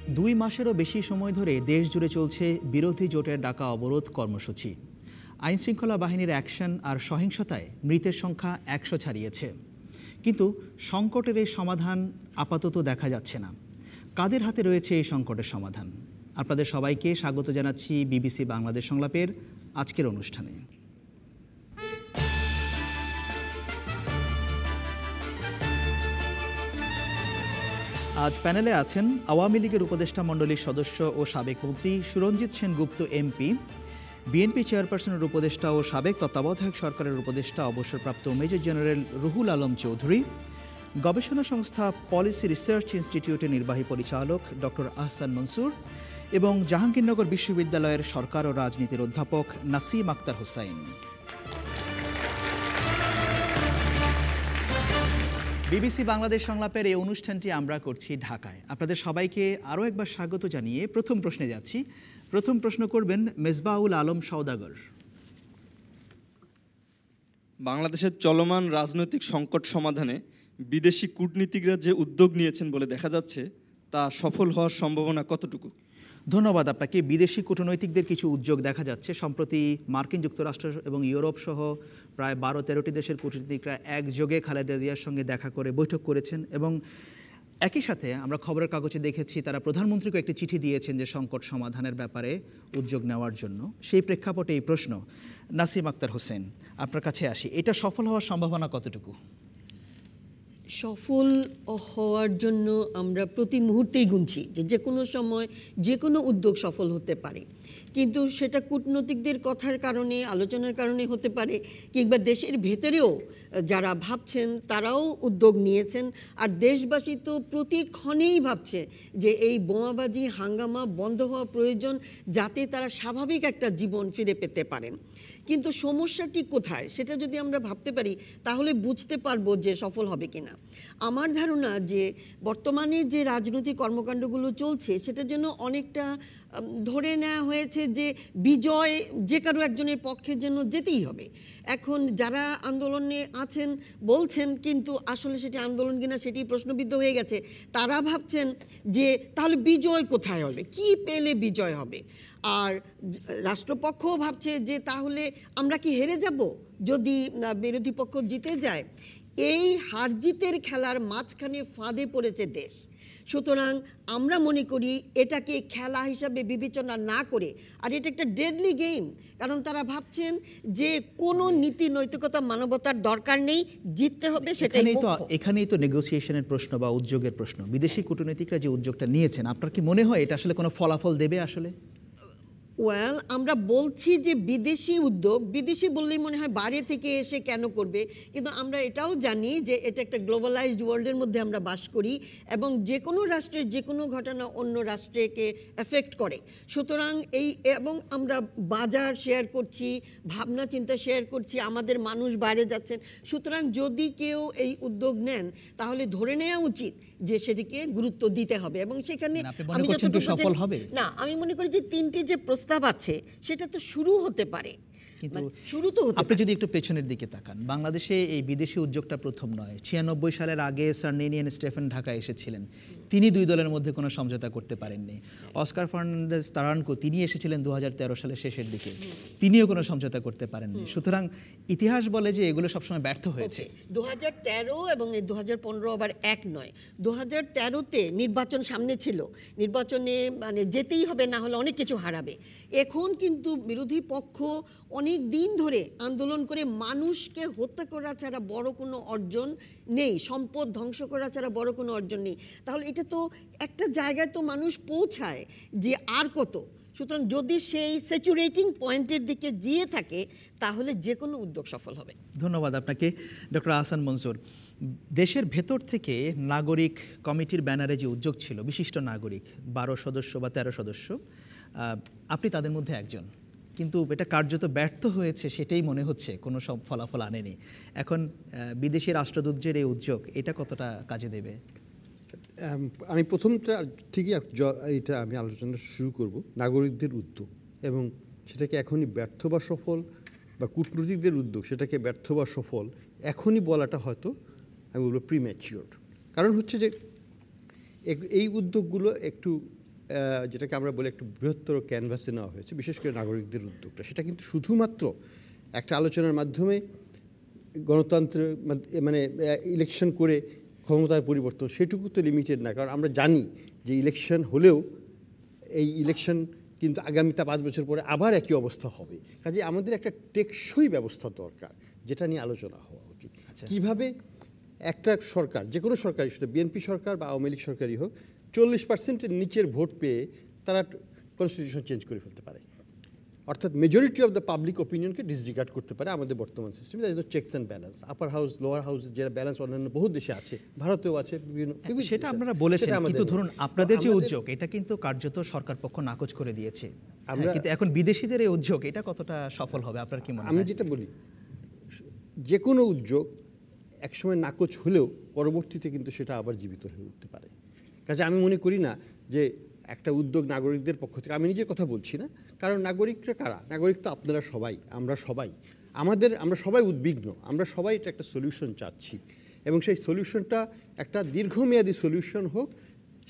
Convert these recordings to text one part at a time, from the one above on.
2 মাসেরও বেশি সময় ধরে দেশ জুড়ে চলছে বিরোধী জোটের ডাকা অবরোধ কর্মসূচি। আইনশৃঙ্খলা বাহিনীর অ্যাকশন আর সহিংসতায় মৃতের সংখ্যা 100 ছাড়িয়েছে। কিন্তু সংকটের এই সমাধান আপাতত দেখা যাচ্ছে না। কাদের হাতে রয়েছে এই সংকটের সমাধান? আপনাদের সবাইকে স্বাগত জানাচ্ছি বিবিসি বাংলাদেশ সংলাপের আজকের অনুষ্ঠানে। আজ প্যানেলে আছেন আওয়ামী লীগের উপদেষ্টা মণ্ডলীর সদস্য ও সাবেক মন্ত্রী সুরঞ্জিত সেনগুপ্ত এমপি, বিএনপি চেয়ারপারসনের উপদেষ্টা ও সাবেক তত্ত্বাবধায়ক সরকারের উপদেষ্টা অবসরপ্রাপ্ত মেজর জেনারেল রুহুল আলম চৌধুরী, গবেষণা সংস্থা পলিসি রিসার্চ ইনস্টিটিউটের নির্বাহী পরিচালক ডক্টর আহসান মনসুর এবং জাহাঙ্গীরনগর বিশ্ববিদ্যালয়ের সরকার ও রাজনীতির অধ্যাপক নাসিম আক্তার হোসাইন। বিবিসি বাংলাদেশ সংলাপের এই অনুষ্ঠানটি আমরা করছি ঢাকায়। আপনাদের সবাইকে আরও একবার স্বাগত জানিয়ে প্রথম প্রশ্নে যাচ্ছি। প্রথম প্রশ্ন করবেন মেজবাউল আলম সওদাগর। বাংলাদেশের চলমান রাজনৈতিক সংকট সমাধানে বিদেশি কূটনীতিকরা যে উদ্যোগ নিয়েছেন বলে দেখা যাচ্ছে, তা সফল হওয়ার সম্ভাবনা কতটুকু? ধন্যবাদ আপনাকে। বিদেশি কূটনৈতিকদের কিছু উদ্যোগ দেখা যাচ্ছে। সম্প্রতি মার্কিন যুক্তরাষ্ট্র এবং ইউরোপ সহ প্রায় 12-13টি দেশের কূটনীতিকরা একযোগে খালেদা জিয়ার সঙ্গে দেখা করে বৈঠক করেছেন এবং একই সাথে আমরা খবরের কাগজে দেখেছি তারা প্রধানমন্ত্রীকে একটি চিঠি দিয়েছেন যে সংকট সমাধানের ব্যাপারে উদ্যোগ নেওয়ার জন্য। সেই প্রেক্ষাপটে এই প্রশ্ন, নাসিম আক্তার হোসেন আপনার কাছে আসি, এটা সফল হওয়ার সম্ভাবনা কতটুকু? সফল হওয়ার জন্য আমরা প্রতি মুহূর্তেই গুনছি যে কোনো সময় যে কোনো উদ্যোগ সফল হতে পারে, কিন্তু সেটা কূটনৈতিকদের কথার কারণে, আলোচনার কারণে হতে পারে, কিংবা দেশের ভেতরেও যারা ভাবছেন তারাও উদ্যোগ নিয়েছেন। আর দেশবাসী তো প্রতিক্ষণেই ভাবছে যে এই বোমাবাজি হাঙ্গামা বন্ধ হওয়া প্রয়োজন, যাতে তারা স্বাভাবিক একটা জীবন ফিরে পেতে পারেন। কিন্তু সমস্যাটি কোথায় সেটা যদি আমরা ভাবতে পারি তাহলে বুঝতে পারবো যে সফল হবে কিনা। আমার ধারণা যে বর্তমানে যে রাজনৈতিক কর্মকাণ্ডগুলো চলছে সেটার জন্য অনেকটা ধরে নেওয়া হয়েছে যে বিজয় যে কারো একজনের পক্ষের জন্য যেতেই হবে। এখন যারা আন্দোলনে আছেন বলছেন, কিন্তু আসলে সেটি আন্দোলন কিনা সেটি প্রশ্নবিদ্ধ হয়ে গেছে। তারা ভাবছেন যে তাহলে বিজয় কোথায় হবে, কি পেলে বিজয় হবে। আর রাষ্ট্রপক্ষও ভাবছে যে তাহলে আমরা কি হেরে যাব যদি বিরোধী পক্ষ জিতে যায়। এই হার জিতের খেলার মাঝখানে ফাঁদে পড়েছে দেশ। সুতরাং আমরা মনে করি এটাকে খেলা হিসাবে বিবেচনা না করে, আর এটা একটা ডেডলি গেম, কারণ তারা ভাবছেন যে কোনো নীতি নৈতিকতা মানবতার দরকার নেই, জিততে হবে সেটাই। এখানেই তো নেগোসিয়েশনের প্রশ্ন বা উদ্যোগের প্রশ্ন। বিদেশি কূটনীতিকরা যে উদ্যোগটা নিয়েছেন, আপনার কি মনে হয় এটা আসলে কোনো ফলাফল দেবে আসলে? আমরা বলছি যে বিদেশি উদ্যোগ, বিদেশি বললেই মনে হয় বাইরে থেকে এসে কেন করবে, কিন্তু আমরা এটাও জানি যে এটা একটা গ্লোবালাইজড ওয়ার্ল্ডের মধ্যে আমরা বাস করি এবং যে কোনো রাষ্ট্রের যে কোনো ঘটনা অন্য রাষ্ট্রকে এফেক্ট করে। সুতরাং এবং আমরা বাজার শেয়ার করছি, ভাবনা চিন্তা শেয়ার করছি, আমাদের মানুষ বাইরে যাচ্ছেন। সুতরাং যদি কেউ এই উদ্যোগ নেন তাহলে ধরে নেওয়া উচিত যে সেটিকে গুরুত্ব দিতে হবে। এবং সেখানে আমি মনে করি যে 3টি যে প্রস্তাব আছে সেটা তো শুরু হতে পারে, কিন্তু শুরু তো আপনি যদি একটু পেছনের দিকে তাকান, বাংলাদেশে এই বিদেশি উদ্যোগটা প্রথম নয়। 96 সালের আগে স্যার নেনিয়ান স্টেফেন ঢাকা এসেছিলেন, তিনি 2 দলের মধ্যে কোনো সমঝোতা করতে পারেননি। অস্কার ফার্নান্ডেজ তারানকো তিনি এসেছিলেন 2013 সালের শেষের দিকে, তিনিও কোনো সমঝোতা করতে পারেননি। সুতরাং ইতিহাস বলে যে এগুলো সবসময় ব্যর্থ হয়েছে। 2013 এবং 2015 আবার এক নয়। 2013-তে নির্বাচন সামনে ছিল, নির্বাচনে মানে যেতেই হবে, না হলে অনেক কিছু হারাবে। এখন কিন্তু বিরোধী পক্ষ অনেক দিন ধরে আন্দোলন করে মানুষকে হত্যা করা ছাড়া বড় কোনো অর্জন নেই, সম্পদ ধ্বংস করা ছাড়া বড় কোনো অর্জন নেই। তাহলে এটা তো একটা জায়গায় তো মানুষ পৌঁছায় যে আর কত। সুতরাং যদি সেই স্যাচুরেটিং পয়েন্টের দিকে গিয়ে থাকে তাহলে যে কোনো উদ্যোগ সফল হবে। ধন্যবাদ আপনাকে ডক্টর আহসান মনসুর। দেশের ভেতর থেকে নাগরিক কমিটির ব্যানারে যে উদ্যোগ ছিল, বিশিষ্ট নাগরিক 12 সদস্য বা 13 সদস্য, আপনি তাদের মধ্যে একজন, কিন্তু এটা কার্যত ব্যর্থ হয়েছে সেটাই মনে হচ্ছে, কোনো সব ফলাফল আনেনি। এখন বিদেশি রাষ্ট্রদূতের এই উদ্যোগ এটা কতটা কাজে দেবে? আমি প্রথমটা ঠিকই এটা আমি আলোচনা শুরু করব নাগরিকদের উদ্যোগ, এবং সেটাকে এখনই ব্যর্থ বা সফল, বা কূটনীতিকদের উদ্যোগ সেটাকে ব্যর্থ বা সফল এখনই বলাটা হয়তো আমি বলবো প্রিম্যাচিওর। কারণ হচ্ছে যে এই উদ্যোগগুলো একটু যেটাকে আমরা বলি একটু বৃহত্তর ক্যানভাসে নেওয়া হয়েছে, বিশেষ করে নাগরিকদের উদ্যোগটা, সেটা কিন্তু শুধুমাত্র একটা আলোচনার মাধ্যমে গণতন্ত্রের মানে ইলেকশন করে ক্ষমতার পরিবর্তন সেটুকু তো লিমিটেড না। কারণ আমরা জানি যে ইলেকশন হলেও এই ইলেকশন কিন্তু আগামীটা 5 বছর পরে আবার একই অবস্থা হবে। কাজে আমাদের একটা টেকসই ব্যবস্থা দরকার, যেটা নিয়ে আলোচনা হওয়া উচিত। কীভাবে একটা সরকার, যে কোনো সরকারই, সেটা বিএনপি সরকার বা আওয়ামী লীগ সরকারই হোক, 40%-এর নিচের ভোট পেয়ে তারা কনস্টিটিউশন চেঞ্জ করে ফেলতে পারে, অর্থাৎ মেজরিটি অফ দ্য পাবলিক ওপিনিয়নকে ডিসরিগার্ড করতে পারে আমাদের বর্তমান সিস্টেমে। That is the checks and balance, upper house lower house, যেটা ব্যালেন্স অন্যান্য বহু দেশে আছে, ভারতেও আছে, বিভিন্ন সেটা আপনারা বলেছেন। কিন্তু ধরুন আপনাদের যে উদ্যোগ, এটা কিন্তু কার্যত সরকার পক্ষ নাকচ করে দিয়েছে। কিন্তু এখন বিদেশিদের এই উদ্যোগ, এটা কতটা সফল হবে আপনার কি মনে হয়? আমি যেটা বলি, যে কোনো উদ্যোগ একসময় নাকচ হলেও পরবর্তীতে কিন্তু সেটা আবার জীবিত হয়ে উঠতে পারে। কাজে আমি মনে করি না যে একটা উদ্যোগ নাগরিকদের পক্ষ থেকে, আমি নিজের কথা বলছি না, কারণ নাগরিকরা কারা? নাগরিক তো আপনারা সবাই, আমরা সবাই, আমরা সবাই উদ্বিগ্ন, আমরা সবাই এটা একটা সলিউশন চাচ্ছি, এবং সেই সলিউশনটা একটা দীর্ঘমেয়াদী সলিউশন হোক,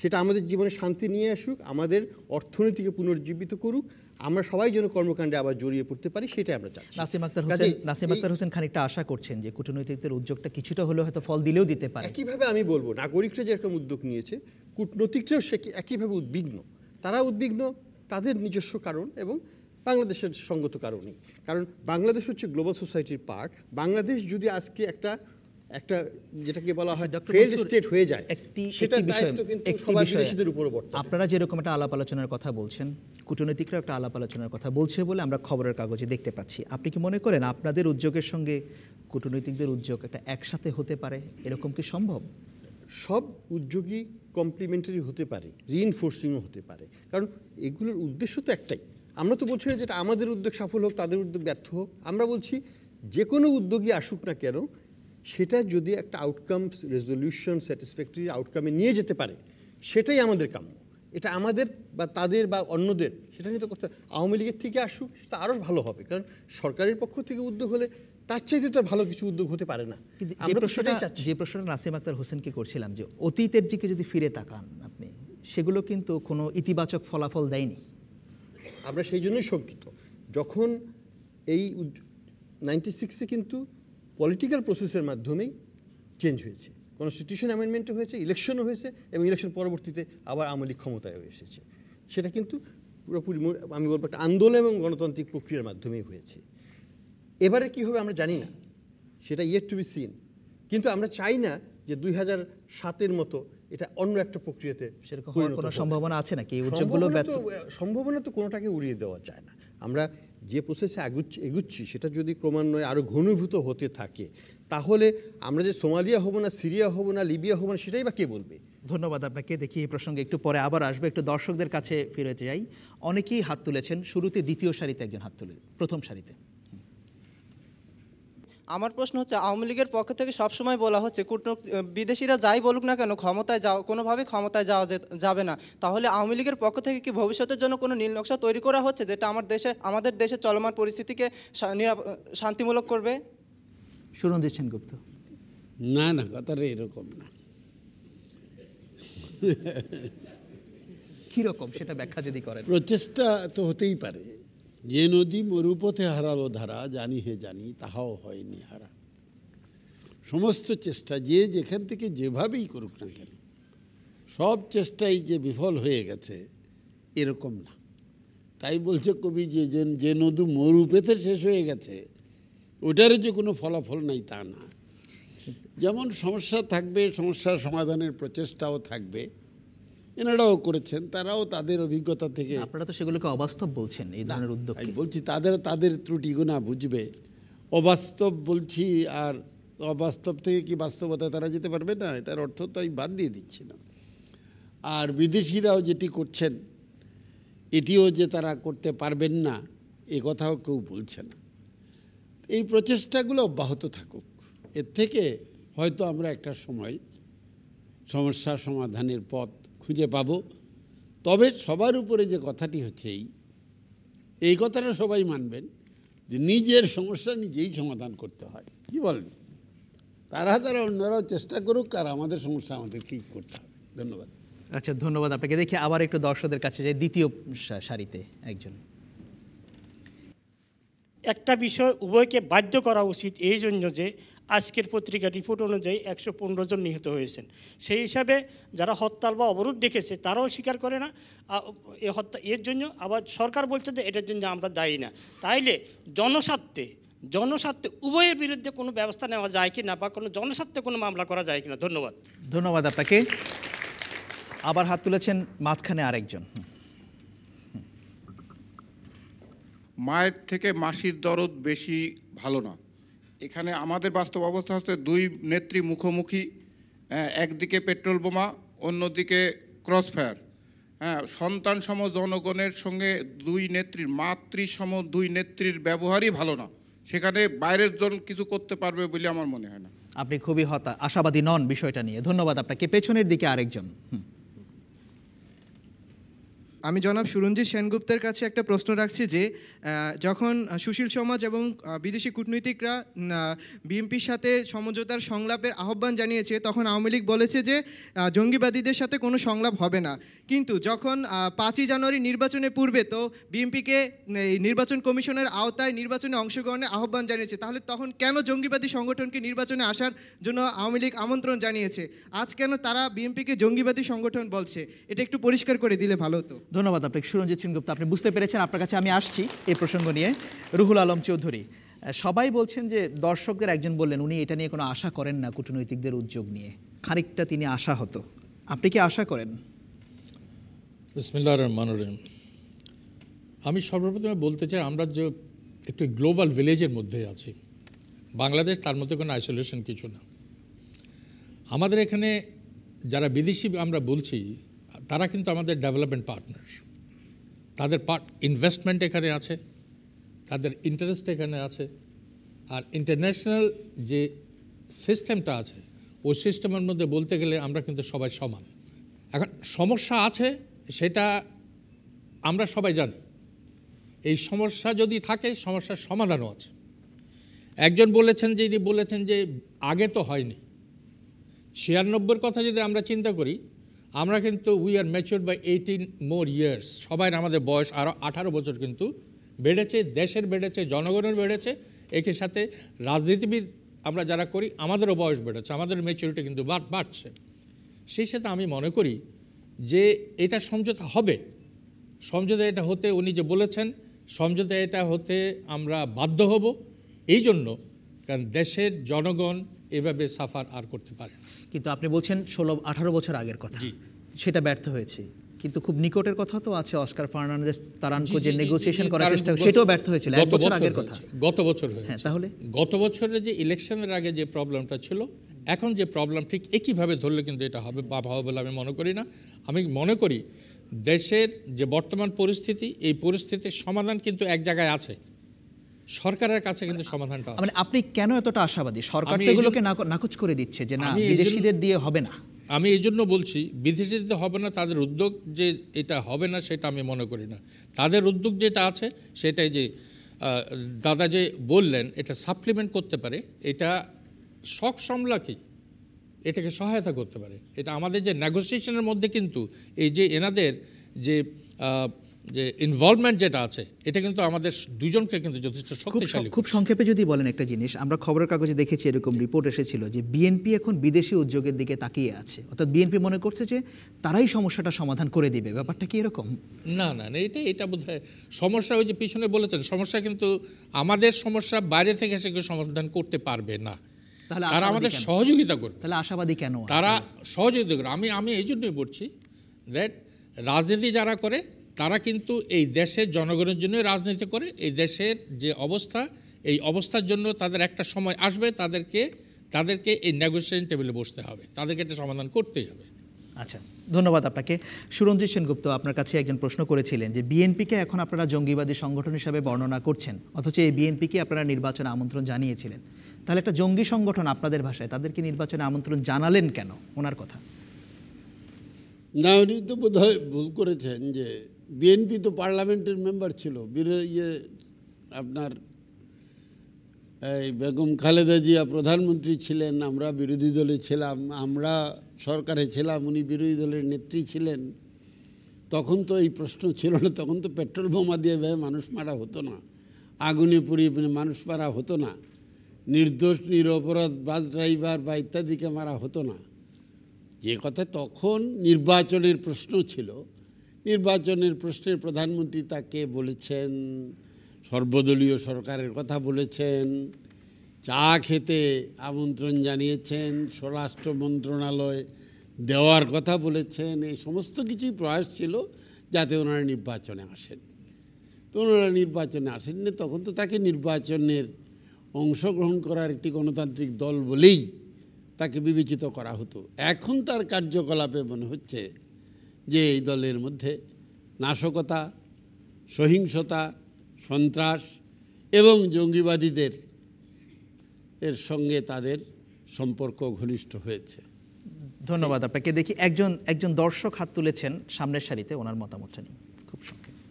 সেটা আমাদের জীবনে শান্তি নিয়ে আসুক, আমাদের অর্থনীতিকে পুনর্জীবিত করুক, আমরা সবাই যেন কর্মকাণ্ডে আবার জড়িয়ে পড়তে পারি, সেটাই আমরা চাচ্ছি। নাসিম আক্তার হোসেন খানিকটা আশা করছেন যে কূটনৈতিকদের উদ্যোগটা কিছুটা হলেও হয়তো ফল দিলেও দিতে পারে। একইভাবে আমি বলবো, নাগরিকরা যেরকম উদ্যোগ নিয়েছে, কূটনৈতিকরাও সে একইভাবে উদ্বিগ্ন। তারা উদ্বিগ্ন তাদের নিজস্ব কারণ এবং বাংলাদেশের সঙ্গত কারণেই। কারণ বাংলাদেশ হচ্ছে গ্লোবাল সোসাইটির পার্ট। বাংলাদেশ যদি আজকে একটা যেটাকে বলা হয় ফেইল্ড স্টেট হয়ে যায়, সেটা দায়িত্ব কিন্তু সবার বিদেশিদের উপর বর্তায়। আপনারা যেরকম একটা আলাপ আলোচনার কথা বলছেন, কূটনৈতিকরা একটা আলাপ আলোচনার কথা বলছে বলে আমরা খবরের কাগজে দেখতে পাচ্ছি। আপনি কি মনে করেন আপনাদের উদ্যোগের সঙ্গে কূটনৈতিকদের উদ্যোগ একটা একসাথে হতে পারে? এরকম কি সম্ভব? সব উদ্যোগই কমপ্লিমেন্টারি হতে পারে, রিইনফোর্সিংও হতে পারে, কারণ এগুলোর উদ্দেশ্য তো একটাই। আমরা তো বলছি না যেটা আমাদের উদ্যোগ সফল হোক, তাদের উদ্যোগ ব্যর্থ হোক। আমরা বলছি যে কোনো উদ্যোগই আসুক না কেন, সেটা যদি একটা আউটকাম রেজলিউশন স্যাটিসফ্যাক্টরি আউটকামে নিয়ে যেতে পারে, সেটাই আমাদের কাম্য। এটা আমাদের বা তাদের বা অন্যদের সেটা নিয়ে তো করতে, আওয়ামী লীগের থেকে আসুক সেটা আরও ভালো হবে, কারণ সরকারের পক্ষ থেকে উদ্যোগ হলে তার চাইতে তো ভালো কিছু উদ্যোগ হতে পারে না। কিন্তু যে প্রশ্নটা নাসিম আক্তার হোসেনকে করছিলাম, যে অতীতের দিকে যদি ফিরে তাকান আপনি, সেগুলো কিন্তু কোনো ইতিবাচক ফলাফল দেয়নি। আমরা সেই জন্যই শঙ্কিত। যখন এই 96-এ কিন্তু পলিটিক্যাল প্রসেসের মাধ্যমেই চেঞ্জ হয়েছে, কনস্টিটিউশন অ্যামেন্ডমেন্টও হয়েছে, ইলেকশনও হয়েছে, এবং ইলেকশন পরবর্তীতে আবার আওয়ামী লীগ ক্ষমতায়ও এসেছে। সেটা কিন্তু পুরোপুরি আমি বলবো একটা আন্দোলন এবং গণতান্ত্রিক প্রক্রিয়ার মাধ্যমেই হয়েছে। এবারে কী হবে আমরা জানি না, সেটা ইয়েট টু বি সিন। কিন্তু আমরা চাই না যে 2007-এর মতো এটা অন্য একটা প্রক্রিয়াতে সেরকম হওয়ার কোনো সম্ভাবনা আছে নাকি? সম্ভাবনা তো কোনোটাকে উড়িয়ে দেওয়া যায় না। আমরা যে প্রসেসে এগুচ্ছি সেটা যদি ক্রমান্বয়ে আরও ঘনীভূত হতে থাকে, তাহলে আমরা যে সোমালিয়া হব না, সিরিয়া হব না, লিবিয়া হব না, সেটাই বা কে বলবে? ধন্যবাদ আপনাকে। দেখি এই প্রসঙ্গে একটু পরে আবার আসবে, একটু দর্শকদের কাছে ফিরে যাই। অনেকেই হাত তুলেছেন, শুরুতে দ্বিতীয় সারিতে একজন হাত তুলে, প্রথম সারিতে। আমার প্রশ্ন হচ্ছে, আওয়ামী লীগের পক্ষ থেকে সবসময় বলা হচ্ছে বিদেশিরা যাই বলুক না কেন কোনোভাবেই ক্ষমতায় যাওয়া যাবে না। তাহলে আওয়ামী লীগের পক্ষ থেকে কি ভবিষ্যতের জন্য কোনো নীল নকশা তৈরি করা হচ্ছে, যেটা আমাদের দেশে চলমান পরিস্থিতিকে শান্তিমূলক করবে? সুরঞ্জিত সেনগুপ্ত। না, কথাটা এরকম না। কিরকম সেটা ব্যাখ্যা যদি করেন। প্রচেষ্টা তো হতেই পারে। যে নদী মরুপথে হারালো ধারা, জানি হে জানি তাহাও হয়নি হারা। সমস্ত চেষ্টা যে যেখান থেকে যেভাবেই করুক না কেন, সব চেষ্টাই যে বিফল হয়ে গেছে এরকম না। তাই বলছে কবি যে নদী মরুপথে শেষ হয়ে গেছে, ওটারও যে কোনো ফলাফল নাই তা না। যেমন সমস্যা থাকবে, সমস্যার সমাধানের প্রচেষ্টাও থাকবে, এনারাও করেছেন, তারাও তাদের অভিজ্ঞতা থেকে। আপনারা তো সেগুলোকে অবাস্তব বলছেন এই ধরনের উদ্যোগ। আমি বলছি তাদের ত্রুটিগুনা বুঝবে। অবাস্তব বলছি, আর অবাস্তব থেকে কি বাস্তবতায় তারা যেতে পারবে না, এটার অর্থ তো আমি বাদ দিয়ে দিচ্ছি না। আর বিদেশিরাও যেটি করছেন এটিও যে তারা করতে পারবেন না এ কথাও কেউ বলছে না। এই প্রচেষ্টাগুলো অব্যাহত থাকুক, এর থেকে হয়তো আমরা একটা সময় সমস্যা সমাধানের পথ খুঁজে পাব। তবে সবার উপরে যে কথাটি হচ্ছে এই কথাটা সবাই মানবেন যে নিজের সমস্যা নিজেই সমাধান করতে হয়। কি বলেন? তারা অন্যরাও চেষ্টা করুক, আর আমাদের সমস্যা আমাদেরকেই করতে হবে। ধন্যবাদ। আচ্ছা, ধন্যবাদ আপনাকে। দেখি আবার একটু দর্শকদের কাছে যাই, দ্বিতীয় সারিতে একজন। একটা বিষয় উভয়কে বাধ্য করা উচিত এই জন্য যে আজকের পত্রিকা রিপোর্ট অনুযায়ী 115 জন নিহত হয়েছেন। সেই হিসাবে যারা হরতাল বা অবরোধ ডেকেছে তারাও স্বীকার করে না এ হত্যা, এর জন্য আবার সরকার বলছে যে এটার জন্য আমরা দায়ী না। তাইলে জনস্বার্থে উভয়ের বিরুদ্ধে কোনো ব্যবস্থা নেওয়া যায় কি না, বা কোনো জনস্বার্থে কোনো মামলা করা যায় কিনা? ধন্যবাদ। ধন্যবাদ আপনাকে। আবার হাত তুলেছেন মাঝখানে আরেকজন। মায়ের থেকে মাসির দরদ বেশি ভালো না। এখানে আমাদের বাস্তব অবস্থা হচ্ছে দুই নেত্রী মুখোমুখি, একদিকে পেট্রোল বোমা, অন্যদিকে ক্রসফায়ার। সন্তান সম জনগণের সঙ্গে দুই নেত্রীর, মাতৃসম দুই নেত্রীর ব্যবহারই ভালো না। সেখানে বাইরের জন কিছু করতে পারবে বলে আমার মনে হয় না। আপনি খুবই আশাবাদী নন বিষয়টা নিয়ে। ধন্যবাদ আপনাকে। পেছনের দিকে আরেকজন। আমি জনাব সুরঞ্জিত সেনগুপ্তের কাছে একটা প্রশ্ন রাখছি যে যখন সুশীল সমাজ এবং বিদেশি কূটনীতিকরা বিএনপির সাথে সমঝোতার সংলাপের আহ্বান জানিয়েছে, তখন আওয়ামী লীগ বলেছে যে জঙ্গিবাদীদের সাথে কোনো সংলাপ হবে না। কিন্তু যখন 5ই জানুয়ারি নির্বাচনের পূর্বে তো বিএনপিকে এই নির্বাচন কমিশনের আওতায় নির্বাচনে অংশগ্রহণের আহ্বান জানিয়েছে, তাহলে তখন কেন জঙ্গিবাদী সংগঠনকে নির্বাচনে আসার জন্য আওয়ামী লীগ আমন্ত্রণ জানিয়েছে? আজ কেন তারা বিএনপিকে জঙ্গিবাদী সংগঠন বলছে? এটা একটু পরিষ্কার করে দিলে ভালো হতো। ধন্যবাদ আপনাকে সুরঞ্জিত সেনগুপ্ত। আপনি বুঝতে পেরেছেন। আপনার কাছে আমি আসছি এই প্রসঙ্গ নিয়ে। রুহুল আলম চৌধুরী, সবাই বলছেন যে দর্শকদের একজন বললেন উনি এটা নিয়ে কোনো আশা করেন না, কূটনৈতিকদের উদ্যোগ নিয়ে খানিকটা তিনি আশা হতো। আপনি কি আশা করেন? বিসমিল্লাহির রহমানির রহিম। আমি সর্বপ্রথমে বলতে চাই, আমরা যে একটু গ্লোবাল ভিলেজের মধ্যে আছি, বাংলাদেশ তার মধ্যে কোনো আইসোলেশন কিছু না। আমাদের এখানে যারা বিদেশি আমরা বলছি তারা কিন্তু আমাদের ডেভেলপমেন্ট পার্টনার। তাদের ইনভেস্টমেন্ট এখানে আছে, তাদের ইন্টারেস্ট এখানে আছে, আর ইন্টারন্যাশনাল যে সিস্টেমটা আছে ওই সিস্টেমের মধ্যে বলতে গেলে আমরা কিন্তু সবাই সমান। এখন সমস্যা আছে, সেটা আমরা সবাই জানি। এই সমস্যা যদি থাকে, সমস্যার সমাধানও আছে। একজন বলেছেন যে আগে তো হয়নি। 96-র কথা যদি আমরা চিন্তা করি, আমরা কিন্তু we are matured by 18 more years. সবাই আমাদের বয়স আরও 18 বছর কিন্তু বেড়েছে, দেশের বেড়েছে, জনগণের বেড়েছে, একই সাথে রাজনীতিবিদ আমরা যারা করি আমাদেরও বয়স বেড়েছে, আমাদের ম্যাচিউরিটি কিন্তু বাড়ছে। সেই সাথে আমি মনে করি যে এটা সমঝোতা হবে। সমঝোতা এটা হতে, উনি যে বলেছেন সমঝোতা এটা হতে আমরা বাধ্য হব, এই জন্য কারণ দেশের জনগণ এভাবে সাফার আর করতে পারে। কিন্তু আপনি বলছেন 16-18 বছর আগের কথা, সেটা ব্যর্থ হয়েছে। কিন্তু খুব নিকটের কথা তো আছে, অস্কার ফার্নান্দেজ তারানকো যে নেগোসিয়েশন করার চেষ্টা, সেটাও ব্যর্থ হয়েছিল 1 বছর আগের কথা। গত বছর হয়েছে। হ্যাঁ, তাহলে গত বছরের যে ইলেকশনের আগে যে প্রবলেমটা ছিল, এখন যে প্রবলেম ঠিক একইভাবে ধরলে কিন্তু এটা হবে বলে আমি মনে করি না। আমি মনে করি দেশের যে বর্তমান পরিস্থিতি, এই পরিস্থিতির সমাধান কিন্তু এক জায়গায় আছে, সরকারের কাছে কিন্তু সমাধানটা আছে। মানে আপনি কেন এতটা আশাবাদী? সরকার তো এগুলোকে নাকচ করে দিচ্ছে যে না, বিদেশিদের দিয়ে হবে না। আমি এই জন্য বলছি বিদেশিদের হবে না, তাদের উদ্যোগ যে এটা হবে না সেটা আমি মনে করি না। তাদের উদ্যোগ যেটা আছে সেটাই যে দাদা যে বললেন এটা সাপ্লিমেন্ট করতে পারে, এটা শখ সামলাকেই এটাকে সহায়তা করতে পারে। এটা আমাদের যে নেগোসিয়েশনের মধ্যে কিন্তু এই যে এনাদের যে ইনভলভমেন্ট যেটা আছে, এটা কিন্তু আমাদের দুজনকে কিন্তু যথেষ্ট শক্তিশালী। খুব সংক্ষেপে যদি বলেন একটা জিনিস, আমরা খবরের কাগজে দেখেছি এরকম রিপোর্ট এসেছিল যে বিএনপি এখন বিদেশি উদ্যোগের দিকে তাকিয়ে আছে, অর্থাৎ বিএনপি মনে করছে যে তারাই সমস্যাটা সমাধান করে দিবে। ব্যাপারটা কি এরকম? না, এটা বোধহয় সমস্যা ওই যে পিছনে বলেছেন, সমস্যা কিন্তু আমাদের সমস্যা বাইরে থেকে এসে কেউ সমাধান করতে পারবে না, তারা আমাদের সহযোগিতা করবে। তাহলে আশাবাদী কেন? তারা সহযোগিতা করে। আমি এই জন্যই বলছি দ্যাট রাজনীতি যারা করে তারা কিন্তু এই দেশের জনগণের জন্য রাজনীতি করে। এই দেশের যে অবস্থা, এই অবস্থার জন্য তাদের একটা সময় আসবে, তাদেরকে এই নেগোসিয়েশন টেবিলে বসতে হবে, তাদেরকে এটা সমাধান করতেই হবে। আচ্ছা, ধন্যবাদ আপনাকে। সুরঞ্জিত সেনগুপ্ত, আপনার কাছে একজন প্রশ্ন করেছিলেন যে বিএনপিকে এখন আপনারা জঙ্গিবাদী সংগঠন হিসাবে বর্ণনা করছেন, অথচ এই বিএনপিকে আপনারা নির্বাচনে আমন্ত্রণ জানিয়েছিলেন। তাহলে একটা জঙ্গি সংগঠন আপনাদের ভাষায়, তাদেরকে নির্বাচনে আমন্ত্রণ জানালেন কেন? ওনার কথা না, উনি তো বোধহয় ভুল করেছেন যে বিএনপি তো পার্লামেন্টের মেম্বার ছিল, আপনার এই বেগম খালেদা জিয়া প্রধানমন্ত্রী ছিলেন, আমরা বিরোধী দলে ছিলাম, আমরা সরকারে ছিলাম, উনি বিরোধী দলের নেত্রী ছিলেন, তখন তো এই প্রশ্ন ছিল না। তখন তো পেট্রোল বোমা দিয়ে মানুষ মারা হতো না, আগুনে পুড়িয়ে মানুষ মারা হতো না, নির্দোষ নিরপরাধ বাস ড্রাইভার বা ইত্যাদিকে মারা হতো না। যে কথা তখন নির্বাচনের প্রশ্ন ছিল, নির্বাচনের প্রশ্নে প্রধানমন্ত্রী তাকে বলেছেন, সর্বদলীয় সরকারের কথা বলেছেন, চা খেতে আমন্ত্রণ জানিয়েছেন, স্বরাষ্ট্র মন্ত্রণালয় দেওয়ার কথা বলেছেন। এই সমস্ত কিছুই প্রয়াস ছিল যাতে ওনারা নির্বাচনে আসেন। তো ওনারা নির্বাচনে আসেননি, তখন তো তাকে নির্বাচনের অংশগ্রহণ করার একটি গণতান্ত্রিক দল বলেই তাকে বিবেচিত করা হতো। এখন তার কার্যকলাপে মনে হচ্ছে যে এই দলের মধ্যে নাশকতা, সহিংসতা, সন্ত্রাস এবং জঙ্গিবাদীদের এর সঙ্গে তাদের সম্পর্ক ঘনিষ্ঠ হয়েছে। ধন্যবাদ আপনাকে। দেখি একজন দর্শক হাত তুলেছেন সামনের সারিতে, ওনার মতামতটা নিই খুব সংক্ষেপে।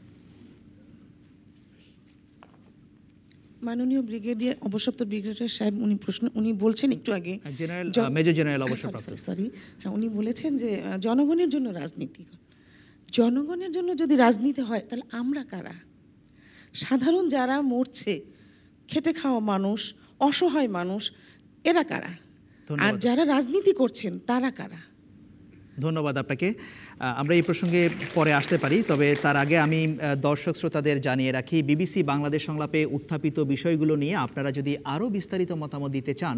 মাননীয় ব্রিগেডিয়ার অবসরপ্রাপ্ত ব্রিগেডিয়ার সাহেব উনি বলছেন একটু আগে, মেজর জেনারেল অবসরপ্রাপ্ত, সরি, হ্যাঁ, উনি বলেছেন যে জনগণের জন্য রাজনীতি। জনগণের জন্য যদি রাজনীতি হয় তাহলে আমরা কারা? সাধারণ যারা মরছে, খেটে খাওয়া মানুষ, অসহায় মানুষ, এরা কারা? আর যারা রাজনীতি করছেন তারা কারা? ধন্যবাদ আপনাকে। আমরা এই প্রসঙ্গে পরে আসতে পারি, তবে তার আগে আমি দর্শক শ্রোতাদের জানিয়ে রাখি, বিবিসি বাংলাদেশ সংলাপে উত্থাপিত বিষয়গুলো নিয়ে আপনারা যদি আরও বিস্তারিত মতামত দিতে চান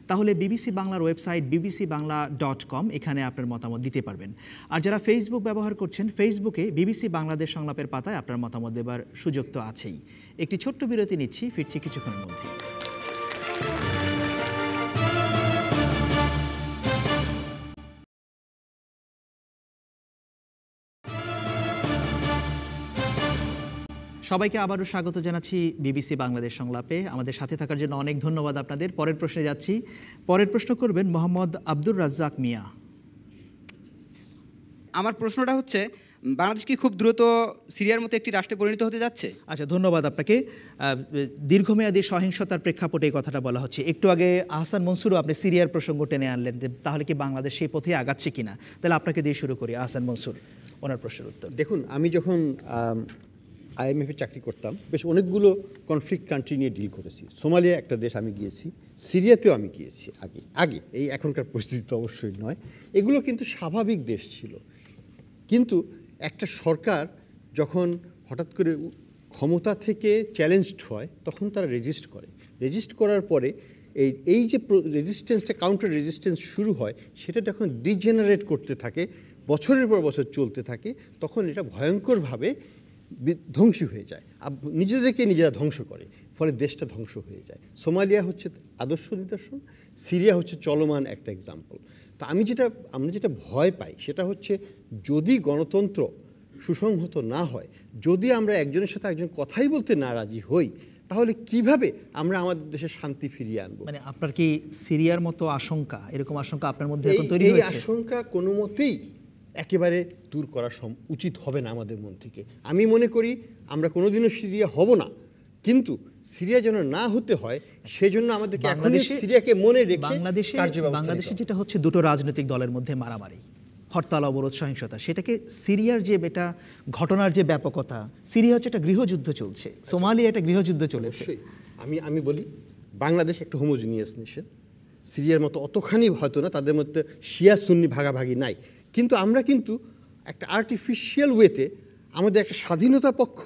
তাহলে বিবিসি বাংলার ওয়েবসাইট bbcbangla.com, এখানে আপনার মতামত দিতে পারবেন। আর যারা ফেসবুক ব্যবহার করছেন, ফেসবুকে বিবিসি বাংলাদেশ সংলাপের পাতায় আপনার মতামত দেবার সুযোগ তো আছেই। একটি ছোট্ট বিরতি নিচ্ছি, ফিরছি কিছুক্ষণের মধ্যে। সবাইকে আবারও স্বাগত জানাচ্ছি বিবিসি বাংলাদেশ সংলাপে। আমাদের সাথে থাকার জন্য অনেক ধন্যবাদ আপনাদের। পরের প্রশ্নে যাচ্ছি। পরের প্রশ্ন করবেন মোহাম্মদ আব্দুর রাজ্জাক মিয়া। আমার প্রশ্নটা হচ্ছে, বাংলাদেশ কি খুব দ্রুত সিরিয়ার মতো একটি রাষ্ট্রে পরিণত হতে যাচ্ছে? আচ্ছা, ধন্যবাদ আপনাকে। দীর্ঘমেয়াদী সহিংসতার প্রেক্ষাপটে এই কথাটা বলা হচ্ছে। একটু আগে আহসান মনসুরও আপনি সিরিয়ার প্রসঙ্গ টেনে আনলেন, যে তাহলে কি বাংলাদেশ সেই পথে আগাচ্ছে কিনা। তাহলে আপনাকে দিয়ে শুরু করি, আহসান মনসুর, ওনার প্রশ্নের উত্তর। দেখুন, আমি যখন IMF-এ চাকরি করতাম, বেশ অনেকগুলো কনফ্লিক্ট কান্ট্রি নিয়ে ডিল করেছি। সোমালিয়া একটা দেশ আমি গিয়েছি, সিরিয়াতেও আমি গিয়েছি আগে, এই এখনকার পরিস্থিতি তো অবশ্যই নয়। এগুলো কিন্তু স্বাভাবিক দেশ ছিল। কিন্তু একটা সরকার যখন হঠাৎ করে ক্ষমতা থেকে চ্যালেঞ্জড হয়, তখন তারা রেজিস্ট করার পরে এই যে রেজিস্ট্যান্সটা, কাউন্টার রেজিস্ট্যান্স শুরু হয়, সেটা যখন ডিজেনারেট করতে থাকে, বছরের পর বছর চলতে থাকে, তখন এটা ভয়ঙ্করভাবে ধ্বংসী হয়ে যায়। নিজেদেরকে নিজেরা ধ্বংস করে, ফলে দেশটা ধ্বংস হয়ে যায়। সোমালিয়া হচ্ছে আদর্শ নিদর্শন, সিরিয়া হচ্ছে চলমান একটা এক্সাম্পল। তা আমরা যেটা ভয় পাই সেটা হচ্ছে, যদি গণতন্ত্র সুসংহত না হয়, যদি আমরা একজনের সাথে একজন কথাই বলতে না রাজি হই, তাহলে কিভাবে আমরা আমাদের দেশে শান্তি ফিরিয়ে আনবো? মানে আপনার কি সিরিয়ার মতো আশঙ্কা, এরকম আশঙ্কা আপনার মধ্যে এখন তৈরি হয়েছে? এই আশঙ্কা কোনো মতেই একেবারে দূর করা উচিত হবে না আমাদের মন থেকে। আমি মনে করি আমরা কোনোদিনও সিরিয়া হব না, কিন্তু সিরিয়া যেন না হতে হয় সেজন্য আমাদেরকে এখনই সিরিয়াকে মনে রেখে বাংলাদেশে যেটা হচ্ছে, দুটো রাজনৈতিক দলের মধ্যে মারামারি, হরতাল, অবরোধ, সহিংসতা, সেটাকে সিরিয়ার যে ঘটনার যে ব্যাপকতা, সিরিয়া হচ্ছে একটা গৃহযুদ্ধ চলছে, সোমালিয়া একটা গৃহযুদ্ধ চলেছে। আমি বলি, বাংলাদেশ একটা হোমোজিনিয়াস নেশন, সিরিয়ার মতো অতখানি হয়তো না, তাদের মধ্যে শিয়া সুন্নি ভাগাভাগি নাই, কিন্তু আমরা একটা আর্টিফিশিয়াল ওয়েতে আমাদের একটা স্বাধীনতা পক্ষ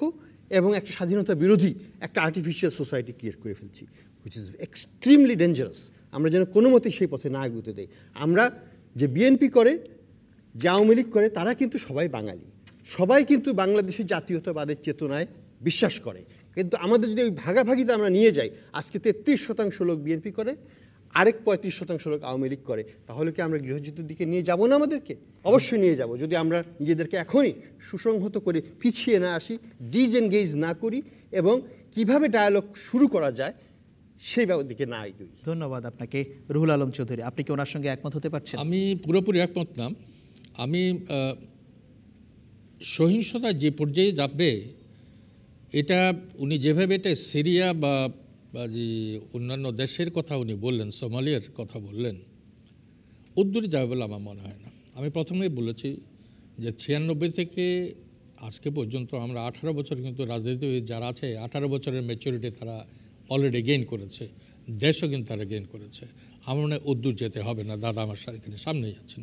এবং একটা স্বাধীনতা বিরোধী একটা আর্টিফিশিয়াল সোসাইটি ক্রিয়েট করে ফেলছি, হুইচ ইজ এক্সট্রিমলি ডেঞ্জারাস। আমরা যেন কোনো মতেই সেই পথে না এগোতে দেই। আমরা যে বিএনপি করে, যে আওয়ামী লীগ করে, তারা কিন্তু সবাই বাঙালি, সবাই কিন্তু বাংলাদেশের জাতীয়তাবাদের চেতনায় বিশ্বাস করে। কিন্তু আমাদের যদি ওই ভাগাভাগিতে আমরা নিয়ে যাই, আজকে 33% লোক বিএনপি করে, আরেক 35% লোক আওয়ামী লীগ করে, তাহলে কি আমরা গৃহযুদ্ধের দিকে নিয়ে যাব না? আমাদেরকে অবশ্যই নিয়ে যাব, যদি আমরা নিজেদেরকে এখনই সুসংহত করে পিছিয়ে না আসি, ডিসএনগেজ না করি, এবং কিভাবে ডায়ালগ শুরু করা যায় সেই দিকে না এগোই। ধন্যবাদ আপনাকে। রুহুল আলম চৌধুরী, আপনি কি ওনার সঙ্গে একমত হতে পারছেন? আমি পুরোপুরি একমত না। আমি সহিংসতা যে পর্যায়ে যাবে, এটা উনি যেভাবে এটা সিরিয়া বা যে অন্যান্য দেশের কথা উনি বললেন, সোমালিয়ার কথা বললেন, অদ্দূরে যাবে বলে আমার মনে হয় না। আমি প্রথমেই বলেছি যে 96 থেকে আজকে পর্যন্ত আমরা 18 বছর কিন্তু রাজনীতিবিদ যারা আছে 18 বছরের ম্যাচুরিটি তারা অলরেডি গেইন করেছে, দেশও কিন্তু তারা গেইন করেছে। আমার মনে হয় অদ্দূর যেতে হবে না, দাদা আমার এখানে সামনেই আছেন।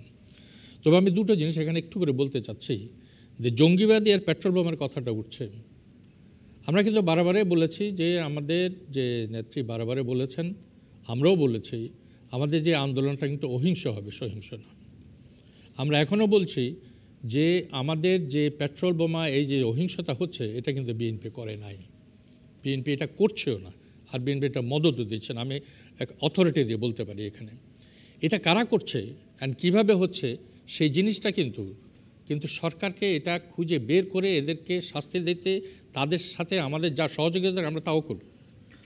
তবে আমি দুটো জিনিস এখানে একটু করে বলতে চাচ্ছি যে জঙ্গিবাদী আর পেট্রোল বোমার কথাটা উঠছে। আমরা কিন্তু বারবারে বলেছি যে আমাদের যে নেত্রী বারবারে বলেছেন, আমরাও বলেছি আমাদের যে আন্দোলনটা কিন্তু অহিংস হবে, সহিংস না। আমরা এখনও বলছি যে আমাদের যে পেট্রোল বোমা এই যে অহিংসতা হচ্ছে এটা কিন্তু বিএনপি করে নাই, বিএনপি এটা করছেও না, আর বিএনপি এটা মদতও দিচ্ছে না। আমি এক অথরিটি দিয়ে বলতে পারি এখানে এটা কারা করছে অ্যান্ড কীভাবে হচ্ছে সেই জিনিসটা কিন্তু সরকারকে এটা খুঁজে বের করে এদেরকে শাস্তি দিতে তাদের সাথে আমাদের যা সহযোগিতা আমরা তাও করব,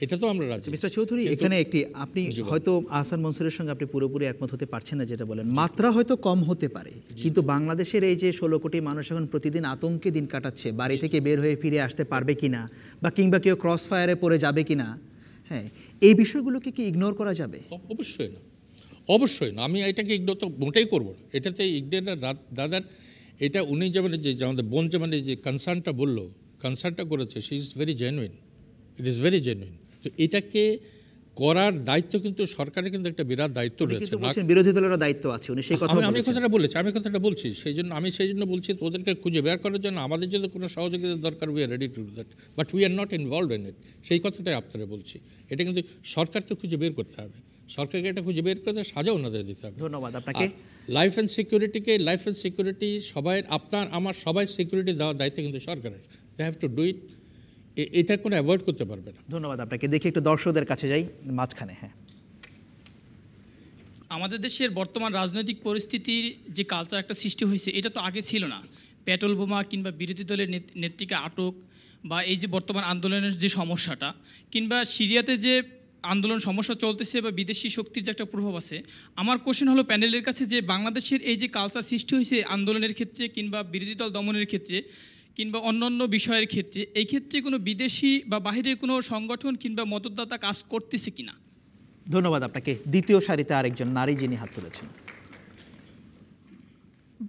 এটা তো আমরা রাজি। মিস্টার চৌধুরী, এখানে একটি আপনি হয়তো আহসান মনসুরের সঙ্গে আপনি পুরোপুরি একমত হতে পারছেন না, যেটা বলেন মাত্রা হয়তো কম হতে পারে, কিন্তু বাংলাদেশের এই যে 16 কোটি মানুষ এখন প্রতিদিন আতঙ্কে দিন কাটাচ্ছে, বাড়ি থেকে বের হয়ে ফিরে আসতে পারবে কিনা বা কিংবা কেউ ক্রস ফায়ারে পড়ে যাবে কিনা, হ্যাঁ, এই বিষয়গুলোকে কি ইগনোর করা যাবে? অবশ্যই না, অবশ্যই না। আমি এটাকে ইগনোর তো মোটেই করবো না। এটাতে ইগনোর দাদার এটা উনি যেমন যে আমাদের বোন যেমন যে কনসার্নটা বললো, কনসার্নটা করেছে, she is very genuine, it is very genuine. তো এটাকে করার দায়িত্ব কিন্তু সরকারের কিন্তু একটা বিরাট দায়িত্ব রয়েছে, বিরোধী দলেরও দায়িত্ব আছে, উনি সেই কথা আমি কথাটা বলছি সেই জন্য বলছি ওদেরকে খুঁজে বের করার জন্য আমাদের যদি কোনো সহযোগিতার দরকার, we are ready to do that, but we are not involved in it. সেই কথাটাই আপনারা বলছি, এটা কিন্তু সরকারকে খুঁজে বের করতে হবে, সরকারকে এটা খুঁজে বের করতে সাজা ওনাদের দিতে হবে। ধন্যবাদ আপনাকে। লাইফ অ্যান্ড সিকিউরিটি সবাই, আপনার আমার সবাই সিকিউরিটি দেওয়ার দায়িত্ব কিন্তু সরকারের, they have to do it, এটা কোনো অ্যাভয়েড করতে পারবে না। ধন্যবাদ আপনাকে। দেখি একটু দর্শকদের কাছে যাই মাঝখানে। হ্যাঁ, আমাদের দেশের বর্তমান রাজনৈতিক পরিস্থিতির যে কালচার একটা সৃষ্টি হয়েছে, এটা তো আগে ছিল না। পেট্রোল বোমা কিংবা বিরোধী দলের নেত্রীকে আটক বা এই যে বর্তমান আন্দোলনের যে সমস্যাটা, কিংবা সিরিয়াতে যে আন্দোলন সমস্যা চলতেছে বা বিদেশি শক্তির যে একটা প্রভাব আছে, আমার কোশ্চেন হলো প্যানেলের কাছে যে বাংলাদেশের এই যে কালচার সৃষ্টি হয়েছে আন্দোলনের ক্ষেত্রে কিংবা বিরোধী দল দমনের ক্ষেত্রে কিংবা অন্যান্য বিষয়ের ক্ষেত্রে, এই ক্ষেত্রে কোনো বিদেশি বা বাহিরের কোনো সংগঠন কিংবা মদতদাতা কাজ করতেছে কিনা? ধন্যবাদ আপনাকে। দ্বিতীয় সারিতে আরেকজন নারী যিনি হাত তুলেছেন।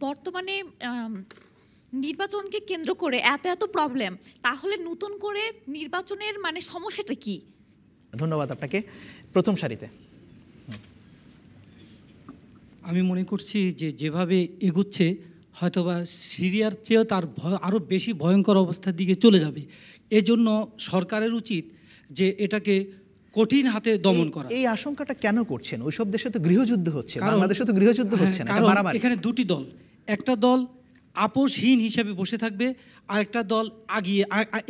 বর্তমানে নির্বাচনকে কেন্দ্র করে এত প্রবলেম, তাহলে নতুন করে নির্বাচনের মানে সমস্যাটা কি? ধন্যবাদ আপনাকে। প্রথম সারিতে আমি মনে করছি যে যেভাবে এগুচ্ছে হয়তোবা সিরিয়ার চেয়েও তার আরও বেশি ভয়ঙ্কর অবস্থার দিকে চলে যাবে। এজন্য সরকারের উচিত যে এটাকে কঠিন হাতে দমন করা। এই আশঙ্কাটা কেন করছেন? ওইসব দেশে তো গৃহযুদ্ধ হচ্ছে, বাংলাদেশে তো গৃহযুদ্ধ হচ্ছে না, মারামারি। এখানে দুটি দল, একটা দল আপোষহীন হিসেবে বসে থাকবে, আর একটা দল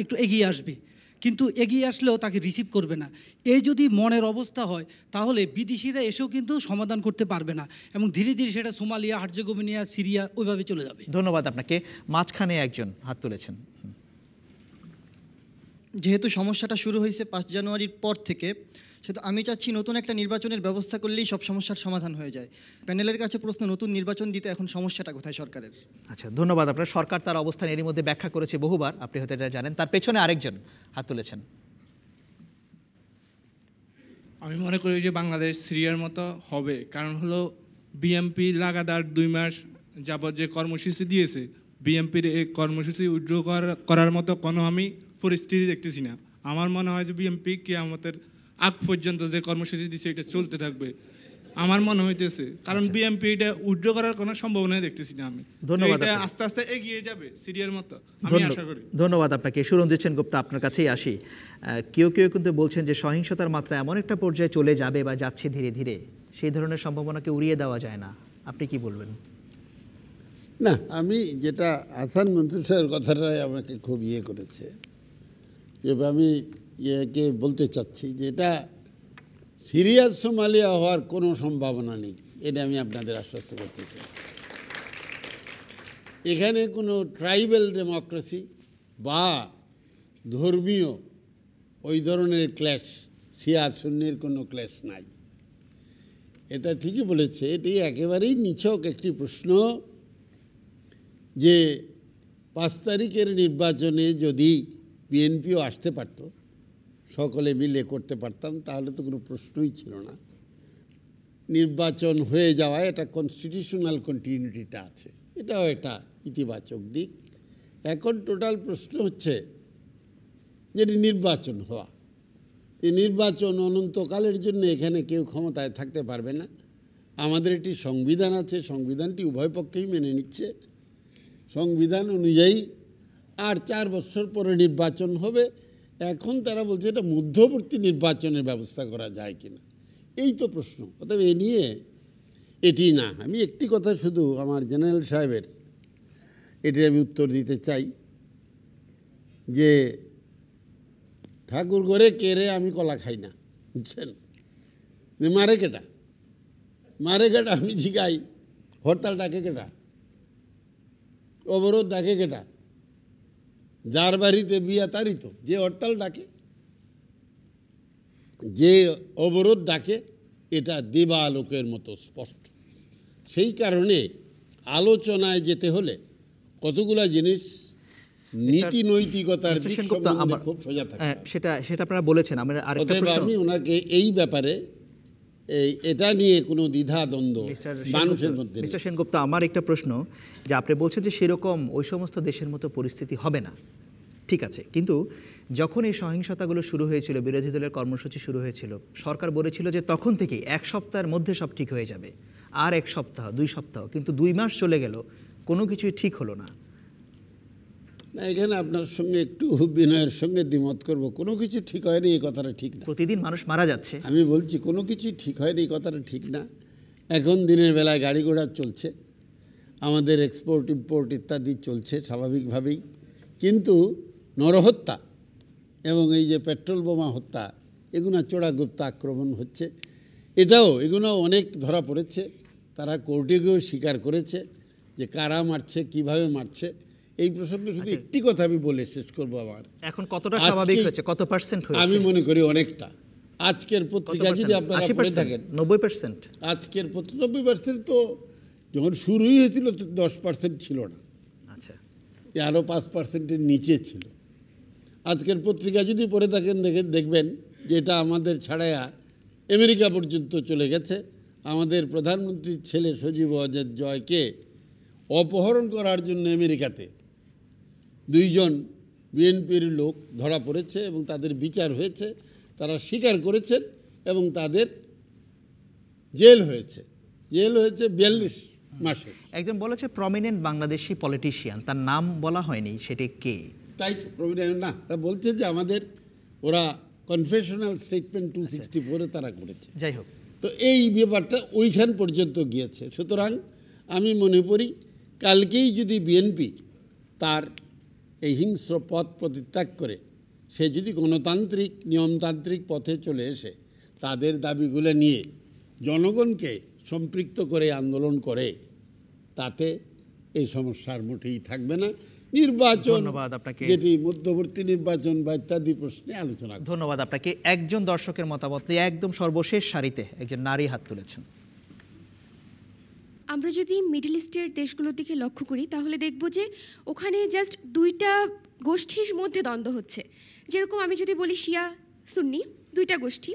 একটু এগিয়ে আসবে, কিন্তু এগিয়ে আসলেও তাকে রিসিভ করবে না। এই যদি মনের অবস্থা হয় তাহলে বিদেশিরা এসেও কিন্তু সমাধান করতে পারবে না, এবং ধীরে ধীরে সেটা সোমালিয়া, হার্জেগোভিনা, সিরিয়া ওইভাবে চলে যাবে। ধন্যবাদ আপনাকে। মাঝখানে একজন হাত তুলেছেন। যেহেতু সমস্যাটা শুরু হয়েছে 5 জানুয়ারির পর থেকে, সেহেতু আমি চাচ্ছি নতুন একটা নির্বাচনের ব্যবস্থা করলেই সব সমস্যার সমাধান হয়ে যায়। প্যানেলের কাছে প্রশ্ন, নতুন নির্বাচন দিতে এখন সমস্যাটা কোথায় সরকারের? আচ্ছা, ধন্যবাদ আপনার। সরকার তার অবস্থান এরই মধ্যে ব্যাখ্যা করেছে বহুবার, আপনি হয়তো এটা জানেন। তার পেছনে আরেকজন হাত তুলেছেন। আমি মনে করি যে বাংলাদেশ সিরিয়ার মতো হবে, কারণ হলো বিএমপি লাগাতার 2 মাস যাবত যে কর্মসূচি দিয়েছে, বিএমপির এই কর্মসূচি উইথড্র করার মতো কোনো আমি পরিস্থিতি দেখতেছি না। আমার মনে হয় যে বিএমপি কিয়ামতের আগ পর্যন্ত যে কর্মসূচি দিচ্ছে এটা চলতে থাকবে আমার মনে হইতেছে, কারণ বিএমপি এটা উইথড্র করার কোনো সম্ভাবনা দেখতেছি না আমি। ধন্যবাদ। আস্তে আস্তে এগিয়ে যাবে সিরিয়ার মতো, আমি আশা করি। ধন্যবাদ আপনাকে। সুরঞ্জিত সেনগুপ্ত, আপনার কাছেই আসি। কেউ কিন্তু বলছেন যে সহিংসতার মাত্রা এমন একটা পর্যায়ে চলে যাবে বা যাচ্ছে ধীরে ধীরে, সেই ধরনের সম্ভাবনাকে উড়িয়ে দেওয়া যায় না, আপনি কি বলবেন? না, আমি যেটা আহসান মনসুর সাহেবের কথাটাই আমাকে খুব করেছে, যে আমি ইয়েকে বলতে চাচ্ছি যে এটা সিরিয়া সোমালিয়া হওয়ার কোনো সম্ভাবনা নেই, এটা আমি আপনাদের আশ্বস্ত করতে চাই। এখানে কোনো ট্রাইবাল ডেমোক্রেসি বা ধর্মীয় ওই ধরনের ক্ল্যাশ, শিয়া সুন্নির কোনো ক্ল্যাশ নাই। এটা ঠিকই বলেছে, এটি একেবারেই নিছক একটি প্রশ্ন যে 5 তারিখের নির্বাচনে যদি বিএনপিও আসতে পারত, সকলে মিলে করতে পারতাম, তাহলে তো কোনো প্রশ্নই ছিল না। নির্বাচন হয়ে যাওয়ায় এটা কনস্টিটিউশনাল কন্টিনিউটিটা আছে, এটাও একটা ইতিবাচক দিক। এখন টোটাল প্রশ্ন হচ্ছে যে নির্বাচন হওয়া, এই নির্বাচন অনন্তকালের জন্য এখানে কেউ ক্ষমতায় থাকতে পারবে না। আমাদের একটি সংবিধান আছে, সংবিধানটি উভয় পক্ষেই মেনে নিচ্ছে। সংবিধান অনুযায়ী আর 4 বছর পরে নির্বাচন হবে। এখন তারা বলছে এটা মধ্যবর্তী নির্বাচনের ব্যবস্থা করা যায় কিনা, এই তো প্রশ্ন। অতএব এ নিয়ে এটি না, আমি একটি কথা শুধু আমার জেনারেল সাহেবের এটি আমি উত্তর দিতে চাই যে ঠাকুর ঘরে কেড়ে আমি কলা খাই না, বুঝছেন? যে মারে কেটা, মারে কেটা আমি জিগাই, হরতাল ডাকে কেটা, অবরোধ ডাকে কেটা? যার বাড়িতে বিয়া তারই তো, যে হরতাল ডাকে, যে অবরোধ ডাকে, এটা দিবালোকের মতো স্পষ্ট। সেই কারণে আলোচনায় যেতে হলে কতগুলা জিনিস নীতি নৈতিকতার দিক সম্বন্ধে খুব সোজা থাকে। সেটা আপনারা বলেছেন। আমি ওনাকে এই ব্যাপারে এটা নিয়ে কোনো দ্বিধা দ্বন্দ্ব মানুষের মধ্যে। মিস্টার সেনগুপ্ত, আমার একটা প্রশ্ন, যে আপনি বলছেন যে সেরকম ওই সমস্ত দেশের মতো পরিস্থিতি হবে না, ঠিক আছে, কিন্তু যখন এই সহিংসতাগুলো শুরু হয়েছিল, বিরোধী দলের কর্মসূচি শুরু হয়েছিল, সরকার বলেছিল যে তখন থেকেই 1 সপ্তাহের মধ্যে সব ঠিক হয়ে যাবে। আর 1 সপ্তাহ, 2 সপ্তাহ, কিন্তু 2 মাস চলে গেল, কোনো কিছুই ঠিক হলো না। না, এখানে আপনার সঙ্গে একটু বিনয়ের সঙ্গে দ্বিমত করব। কোনো কিছু ঠিক হয়নি এই কথাটা ঠিক না। প্রতিদিন মানুষ মারা যাচ্ছে। আমি বলছি কোনো কিছুই ঠিক হয়নি এই কথাটা ঠিক না। এখন দিনের বেলায় গাড়ি ঘোড়া চলছে, আমাদের এক্সপোর্ট ইম্পোর্ট ইত্যাদি চলছে স্বাভাবিকভাবেই, কিন্তু নরহত্যা এবং এই যে পেট্রোল বোমা হত্যা, এগুলো চোরাগুপ্ত আক্রমণ হচ্ছে, এগুলো অনেক ধরা পড়েছে। তারা কোর্টে গিয়েও স্বীকার করেছে যে কারা মারছে, কিভাবে মারছে। এই প্রসঙ্গে শুধু একটি কথা আমি বলে শেষ করবো। আমার এখন কতটা স্বাভাবিক হয়েছে, কত পার্সেন্ট হয়েছে? আমি মনে করি অনেকটা। আজকের পত্রিকা যদি আপনারা পড়ে থাকেন, 90%। আজকের 90% তো যখন শুরুই হয়েছিল তো 10% ছিল না। আচ্ছা, আরও 5%-এর নিচে ছিল। আজকের পত্রিকা যদি পড়ে থাকেন দেখবেন যে এটা আমাদের ছাড়াইয়া আমেরিকা পর্যন্ত চলে গেছে। আমাদের প্রধানমন্ত্রীর ছেলে সজীব ওয়াজেদ জয়কে অপহরণ করার জন্য আমেরিকাতে 2 জন বিএনপির লোক ধরা পড়েছে এবং তাদের বিচার হয়েছে, তারা স্বীকার করেছেন এবং তাদের জেল হয়েছে 42 মাসে। একজন বলেছে প্রমিনেন্ট বাংলাদেশি পলিটিশিয়ান, তার নাম বলা হয়নি, সেটা কে? তাই তো প্রমিনেন্ট না, বলছে যে আমাদের ওরা কনফেশনাল স্টেটমেন্ট 264-এ তারা করেছে। যাই হোক, তো এই ব্যাপারটা ওইখান পর্যন্ত গিয়েছে। সুতরাং আমি মনে করি কালকেই যদি বিএনপি তার এই হিংস্র পথ পরিত্যাগ করে সে যদি গণতান্ত্রিক নিয়মতান্ত্রিক পথে চলে এসে তাদের দাবিগুলো নিয়ে জনগণকে সম্পৃক্ত করে আন্দোলন করে, তাতে এই সমস্যার মোটেই থাকবে না। নির্বাচন, ধন্যবাদ আপনাকে, যেটি মধ্যবর্তী নির্বাচন বা ইত্যাদি প্রশ্নে আলোচনা। ধন্যবাদ আপনাকে। একজন দর্শকের মতামত নিয়ে একদম সর্বশেষ সারিতে একজন নারী হাত তুলেছেন। আমরা যদি মিডল ইস্টের দেশগুলোর দিকে লক্ষ্য করি তাহলে দেখব যে ওখানে জাস্ট 2টা গোষ্ঠীর মধ্যে দ্বন্দ্ব হচ্ছে। যেরকম আমি যদি বলি শিয়া সুন্নি 2টা গোষ্ঠী,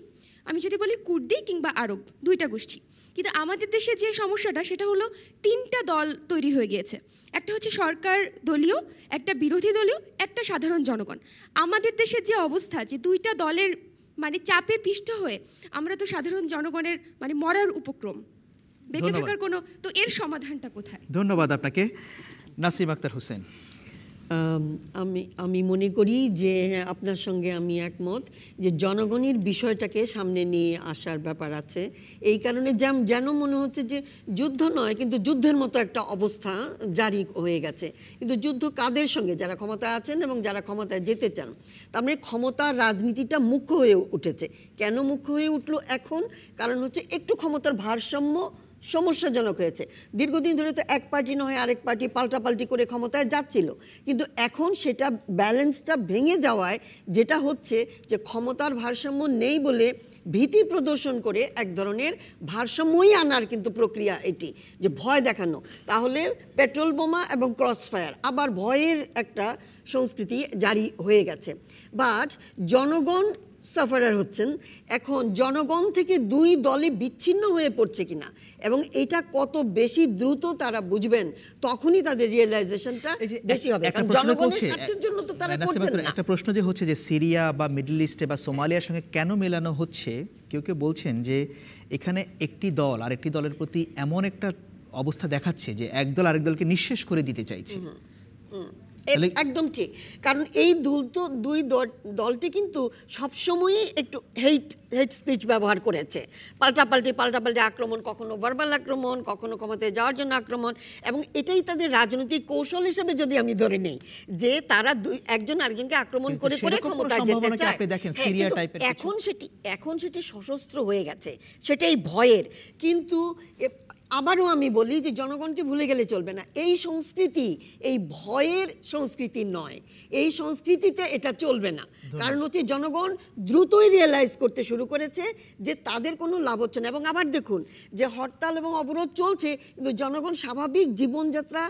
আমি যদি বলি কুর্দি কিংবা আরব 2টা গোষ্ঠী। কিন্তু আমাদের দেশে যে সমস্যাটা সেটা হলো 3টা দল তৈরি হয়ে গিয়েছে। একটা হচ্ছে সরকার দলীয়, একটা বিরোধী দলীয়, একটা সাধারণ জনগণ। আমাদের দেশের যে অবস্থা, যে 2টা দলের মানে চাপে পিষ্ট হয়ে আমরা তো সাধারণ জনগণের মানে মরার উপক্রম, বেঁচে থাকার কোনো, তো এর সমাধানটা কোথায়? ধন্যবাদ আপনাকে। নাসিম আক্তার হোসেন। আমি মনে করি যে আপনার সঙ্গে আমি একমত যে জনগণের বিষয়টাকে সামনে নিয়ে আসার ব্যাপার আছে। এই কারণে যেন মনে হচ্ছে যে যুদ্ধ নয়, কিন্তু যুদ্ধের মতো একটা অবস্থা জারি হয়ে গেছে। কিন্তু যুদ্ধ কাদের সঙ্গে? যারা ক্ষমতায় আছেন এবং যারা ক্ষমতায় যেতে চান। তার মানে ক্ষমতার রাজনীতিটা মুখ্য হয়ে উঠেছে। কেন মুখ্য হয়ে উঠলো এখন? কারণ হচ্ছে একটু ক্ষমতার ভারসাম্য সমস্যাজনক হয়েছে। দীর্ঘদিন ধরে তো এক পার্টি নয় আরেক পার্টি পাল্টাপাল্টি করে ক্ষমতায় যাচ্ছিল, কিন্তু এখন সেটা ব্যালেন্সটা ভেঙে যাওয়ায় যেটা হচ্ছে যে ক্ষমতার ভারসাম্য নেই বলে ভীতি প্রদর্শন করে এক ধরনের ভারসাম্যই আনার কিন্তু প্রক্রিয়া এটি, যে ভয় দেখানো। তাহলে পেট্রোল বোমা এবং ক্রসফায়ার, আবার ভয়ের একটা সংস্কৃতি জারি হয়ে গেছে। বাট জনগণ সাফারার হচ্ছেন। এখন জনগণ থেকে দুই দলে বিচ্ছিন্ন হয়ে পড়ছে কিনা এবং এটা কত বেশি দ্রুত তারা বুঝবেন, তখনই তাদের রিয়েলাইজেশনটা বেশি হবে। কারণ জনগণের স্বার্থের জন্য তো তারা করছেন না। একটা প্রশ্ন যে হচ্ছে যে সিরিয়া বা মিডল ইস্টে বা সোমালিয়ার সঙ্গে কেন মেলানো হচ্ছে, কেউ কেউ বলছেন যে এখানে একটি দল আরেকটি দলের প্রতি এমন একটা অবস্থা দেখাচ্ছে যে এক দল আরেক দলকে নিঃশেষ করে দিতে চাইছে। একদম ঠিক, কারণ এই দুই দলটি কিন্তু সবসময়ই একটু হেট স্পিচ ব্যবহার করেছে, পাল্টাপাল্টি আক্রমণ, কখনো ভার্বাল আক্রমণ, কখনো ক্ষমতায় যাওয়ার জন্য আক্রমণ, এবং এটাই তাদের রাজনৈতিক কৌশল হিসেবে যদি আমি ধরে নেই যে তারা একজন আরেকজনকে আক্রমণ করে ক্ষমতায় যেতে চায়। এখন সেটি সশস্ত্র হয়ে গেছে, সেটাই ভয়ের। কিন্তু আবারও আমি বলি যে জনগণকে ভুলে গেলে চলবে না, এই সংস্কৃতি এই ভয়ের সংস্কৃতি নয়, এই সংস্কৃতিতে এটা চলবে না। কারণ হচ্ছে জনগণ দ্রুতই রিয়েলাইজ করতে শুরু করেছে যে তাদের কোনো লাভ হচ্ছে না। এবং আবার দেখুন যে হরতাল এবং অবরোধ চলছে, কিন্তু জনগণ স্বাভাবিক জীবনযাত্রা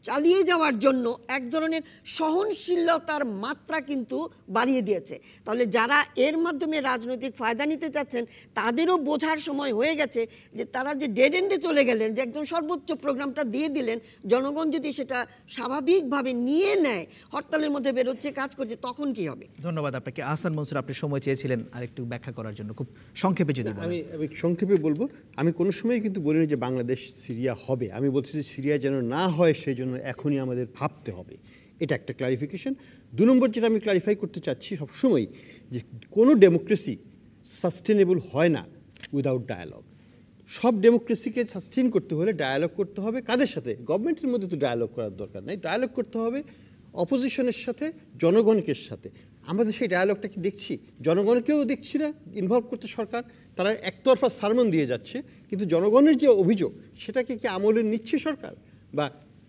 চালিয়ে যাওয়ার জন্য এক ধরনের সহনশীলতার মাত্রা কিন্তু বাড়িয়ে দিয়েছে। তাহলে যারা এর মাধ্যমে রাজনৈতিক ফায়দা নিতে চাচ্ছেন তাদেরও বোঝার সময় হয়ে গেছে যে তারা যে ডেড এন্ডে চলে গেলেন, যে একদম সর্বোচ্চ প্রোগ্রামটা দিয়ে দিলেন, জনগণ যদি সেটা স্বাভাবিকভাবে নিয়ে নেয়, হরতালের মধ্যে বেরোচ্ছে, কাজ করছে, তখন কি হবে? ধন্যবাদ আপনাকে। আহসান মনসুর, আপনি সময় চেয়েছিলেন আরেকটু ব্যাখ্যা করার জন্য, খুব সংক্ষেপে যদি বলেন। আমি সংক্ষেপে বলবো, আমি কোনো সময় কিন্তু বলিনি যে বাংলাদেশ সিরিয়া হবে, আমি বলছি যে সিরিয়া যেন না হয় সেই জন্য এখনই আমাদের ভাবতে হবে, এটা একটা ক্লারিফিকেশন। 2 নম্বর যেটা আমি ক্লারিফাই করতে চাচ্ছি সবসময়, যে কোনো ডেমোক্রেসি সাস্টেনেবল হয় না উইদাউট ডায়ালগ। সব ডেমোক্রেসিকে সাস্টেন করতে হলে ডায়ালগ করতে হবে। কাদের সাথে? গভর্নমেন্টের মধ্যে তো ডায়ালগ করার দরকার নেই, ডায়ালগ করতে হবে অপোজিশনের সাথে, জনগণের সাথে। আমাদের সেই ডায়ালগটা কি দেখছি? জনগণকেও দেখছি না ইনভলভ করতে সরকার, তারা একতরফা সারমন দিয়ে যাচ্ছে, কিন্তু জনগণের যে অভিযোগ সেটাকে কি আমলে নিচ্ছে সরকার বা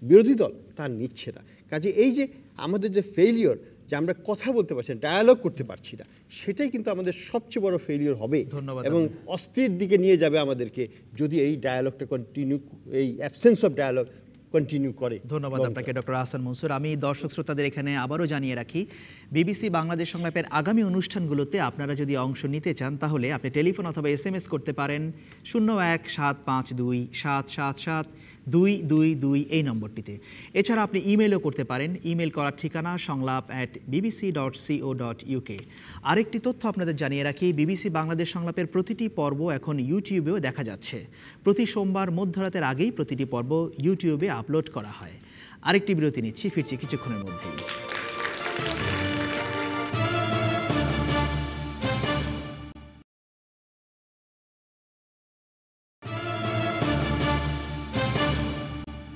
বিরোধী দল? তা নিচ্ছে না। কাজে এই যে আমাদের যে ফেইলিওর, যে আমরা কথা বলতে পারছি না, ডায়ালগ করতে পারছি না, সেটাই কিন্তু আমাদের সবচেয়ে বড় ফেইলিওর হবে এবং অস্থির দিকে নিয়ে যাবে আমাদেরকে যদি এই ডায়ালগটা কন্টিনিউ, এই অ্যাবসেন্স অফ ডায়ালগ কন্টিনিউ করে। ধন্যবাদ আপনাকে ডক্টর আহসান মনসুর। আমি দর্শক শ্রোতাদের এখানে আবারও জানিয়ে রাখি, বিবিসি বাংলাদেশ সংলাপের আগামী অনুষ্ঠানগুলোতে আপনারা যদি অংশ নিতে চান তাহলে আপনি টেলিফোন অথবা SMS করতে পারেন 01-752-777-222 এই নম্বরটিতে। এছাড়া আপনি ইমেলও করতে পারেন, ইমেল করার ঠিকানা সংলাপ@bbc.co.uk। আরেকটি তথ্য আপনাদের জানিয়ে রাখি, বিবিসি বাংলাদেশ সংলাপের প্রতিটি পর্ব এখন ইউটিউবেও দেখা যাচ্ছে। প্রতি সোমবার মধ্যরাতের আগেই প্রতিটি পর্ব ইউটিউবে আপলোড করা হয়। আরেকটি বিরতি নিচ্ছি, ফিরছি কিছুক্ষণের মধ্যেই।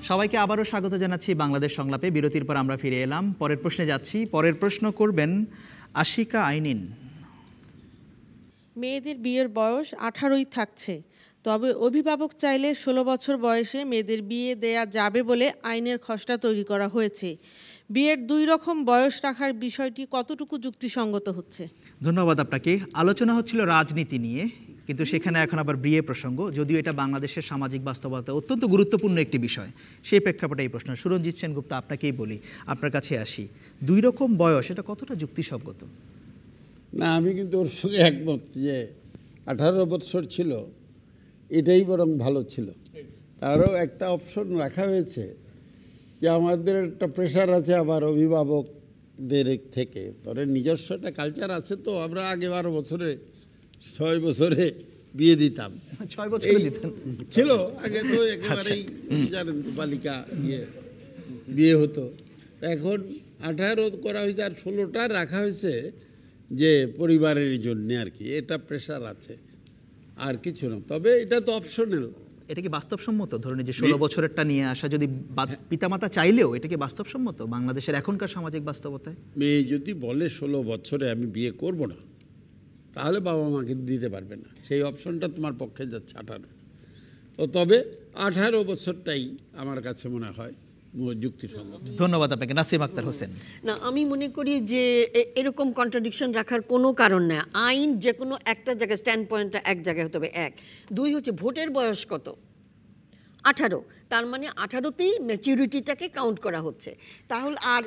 সবাইকে আবারও স্বাগত জানাচ্ছি বাংলাদেশ সংলাপে। বিরতির পর আমরা ফিরে এলাম, পরের প্রশ্নে যাচ্ছি। পরের প্রশ্ন করবেন আশিকা আইনিন। মেয়েদের বিয়ের বয়স 18ই থাকছে, তবে অভিভাবক চাইলে 16 বছর বয়সে মেয়েদের বিয়ে দেয়া যাবে বলে আইনের খসড়া তৈরি করা হয়েছে। বিয়ের 2 রকম বয়স রাখার বিষয়টি কতটুকু যুক্তিসঙ্গত হচ্ছে? ধন্যবাদ আপনাকে। আলোচনা হচ্ছিল রাজনীতি নিয়ে, কিন্তু সেখানে এখন আবার বিয়ে প্রসঙ্গ, যদিও এটা বাংলাদেশের সামাজিক বাস্তবতা অত্যন্ত গুরুত্বপূর্ণ একটি বিষয়। সেই প্রেক্ষাপটে এই প্রশ্ন। সুরঞ্জিত সেনগুপ্ত, আপনাকেই বলি, আপনার কাছে আসি। 2 রকম বয়স, এটা কতটা যুক্তিসঙ্গত? না, আমি কিন্তু ওর সঙ্গে একমত যে 18 বছর ছিল এটাই বরং ভালো ছিল। তারও একটা অপশন রাখা হয়েছে যে আমাদের একটা প্রেশার আছে আবার অভিভাবকদের থেকে, ধরেন নিজস্ব একটা কালচার আছে, তো আমরা আগে 12 বছরে 6 বছরে বিয়ে দিতাম। 6 বছরে দিতেন ছিল আগে, তো একেবারেই জানেন তো বালিকা বিয়ে হতো। এখন 18 করা হয়েছে, আর 16টা রাখা হয়েছে যে পরিবারের জন্য আর কি, এটা প্রেশার আছে আর কিছু না। তবে এটা তো অপশনাল। এটা কি বাস্তবসম্মত? ধরুন যে 16 বছরেরটা নিয়ে আসা, যদি পিতামাতা চাইলেও, এটা কি বাস্তবসম্মত বাংলাদেশের এখনকার সামাজিক বাস্তবতায়? মেয়ে যদি বলে 16 বছরে আমি বিয়ে করব না, তাহলে বাবা মাকে দিতে পারবে না, সেই অপশনটা তোমার পক্ষে যাচ্ছে 18। তো তবে 18 বছরটাই আমার কাছে মনে হয় যুক্তিসঙ্গত। ধন্যবাদ আপনাকে। নাসিম আক্তার হোসেন। না, আমি মনে করি যে এরকম কন্ট্রাডিকশন রাখার কোনো কারণ নেই। আইন যে কোনো একটা জায়গায় স্ট্যান্ড পয়েন্টটা এক জায়গায় হতে হবে, 1। 2 হচ্ছে ভোটের বয়স কত। 18, তার মানে 18তেই ম্যাচুরিটিটাকে কাউন্ট করা হচ্ছে। তাহলে আর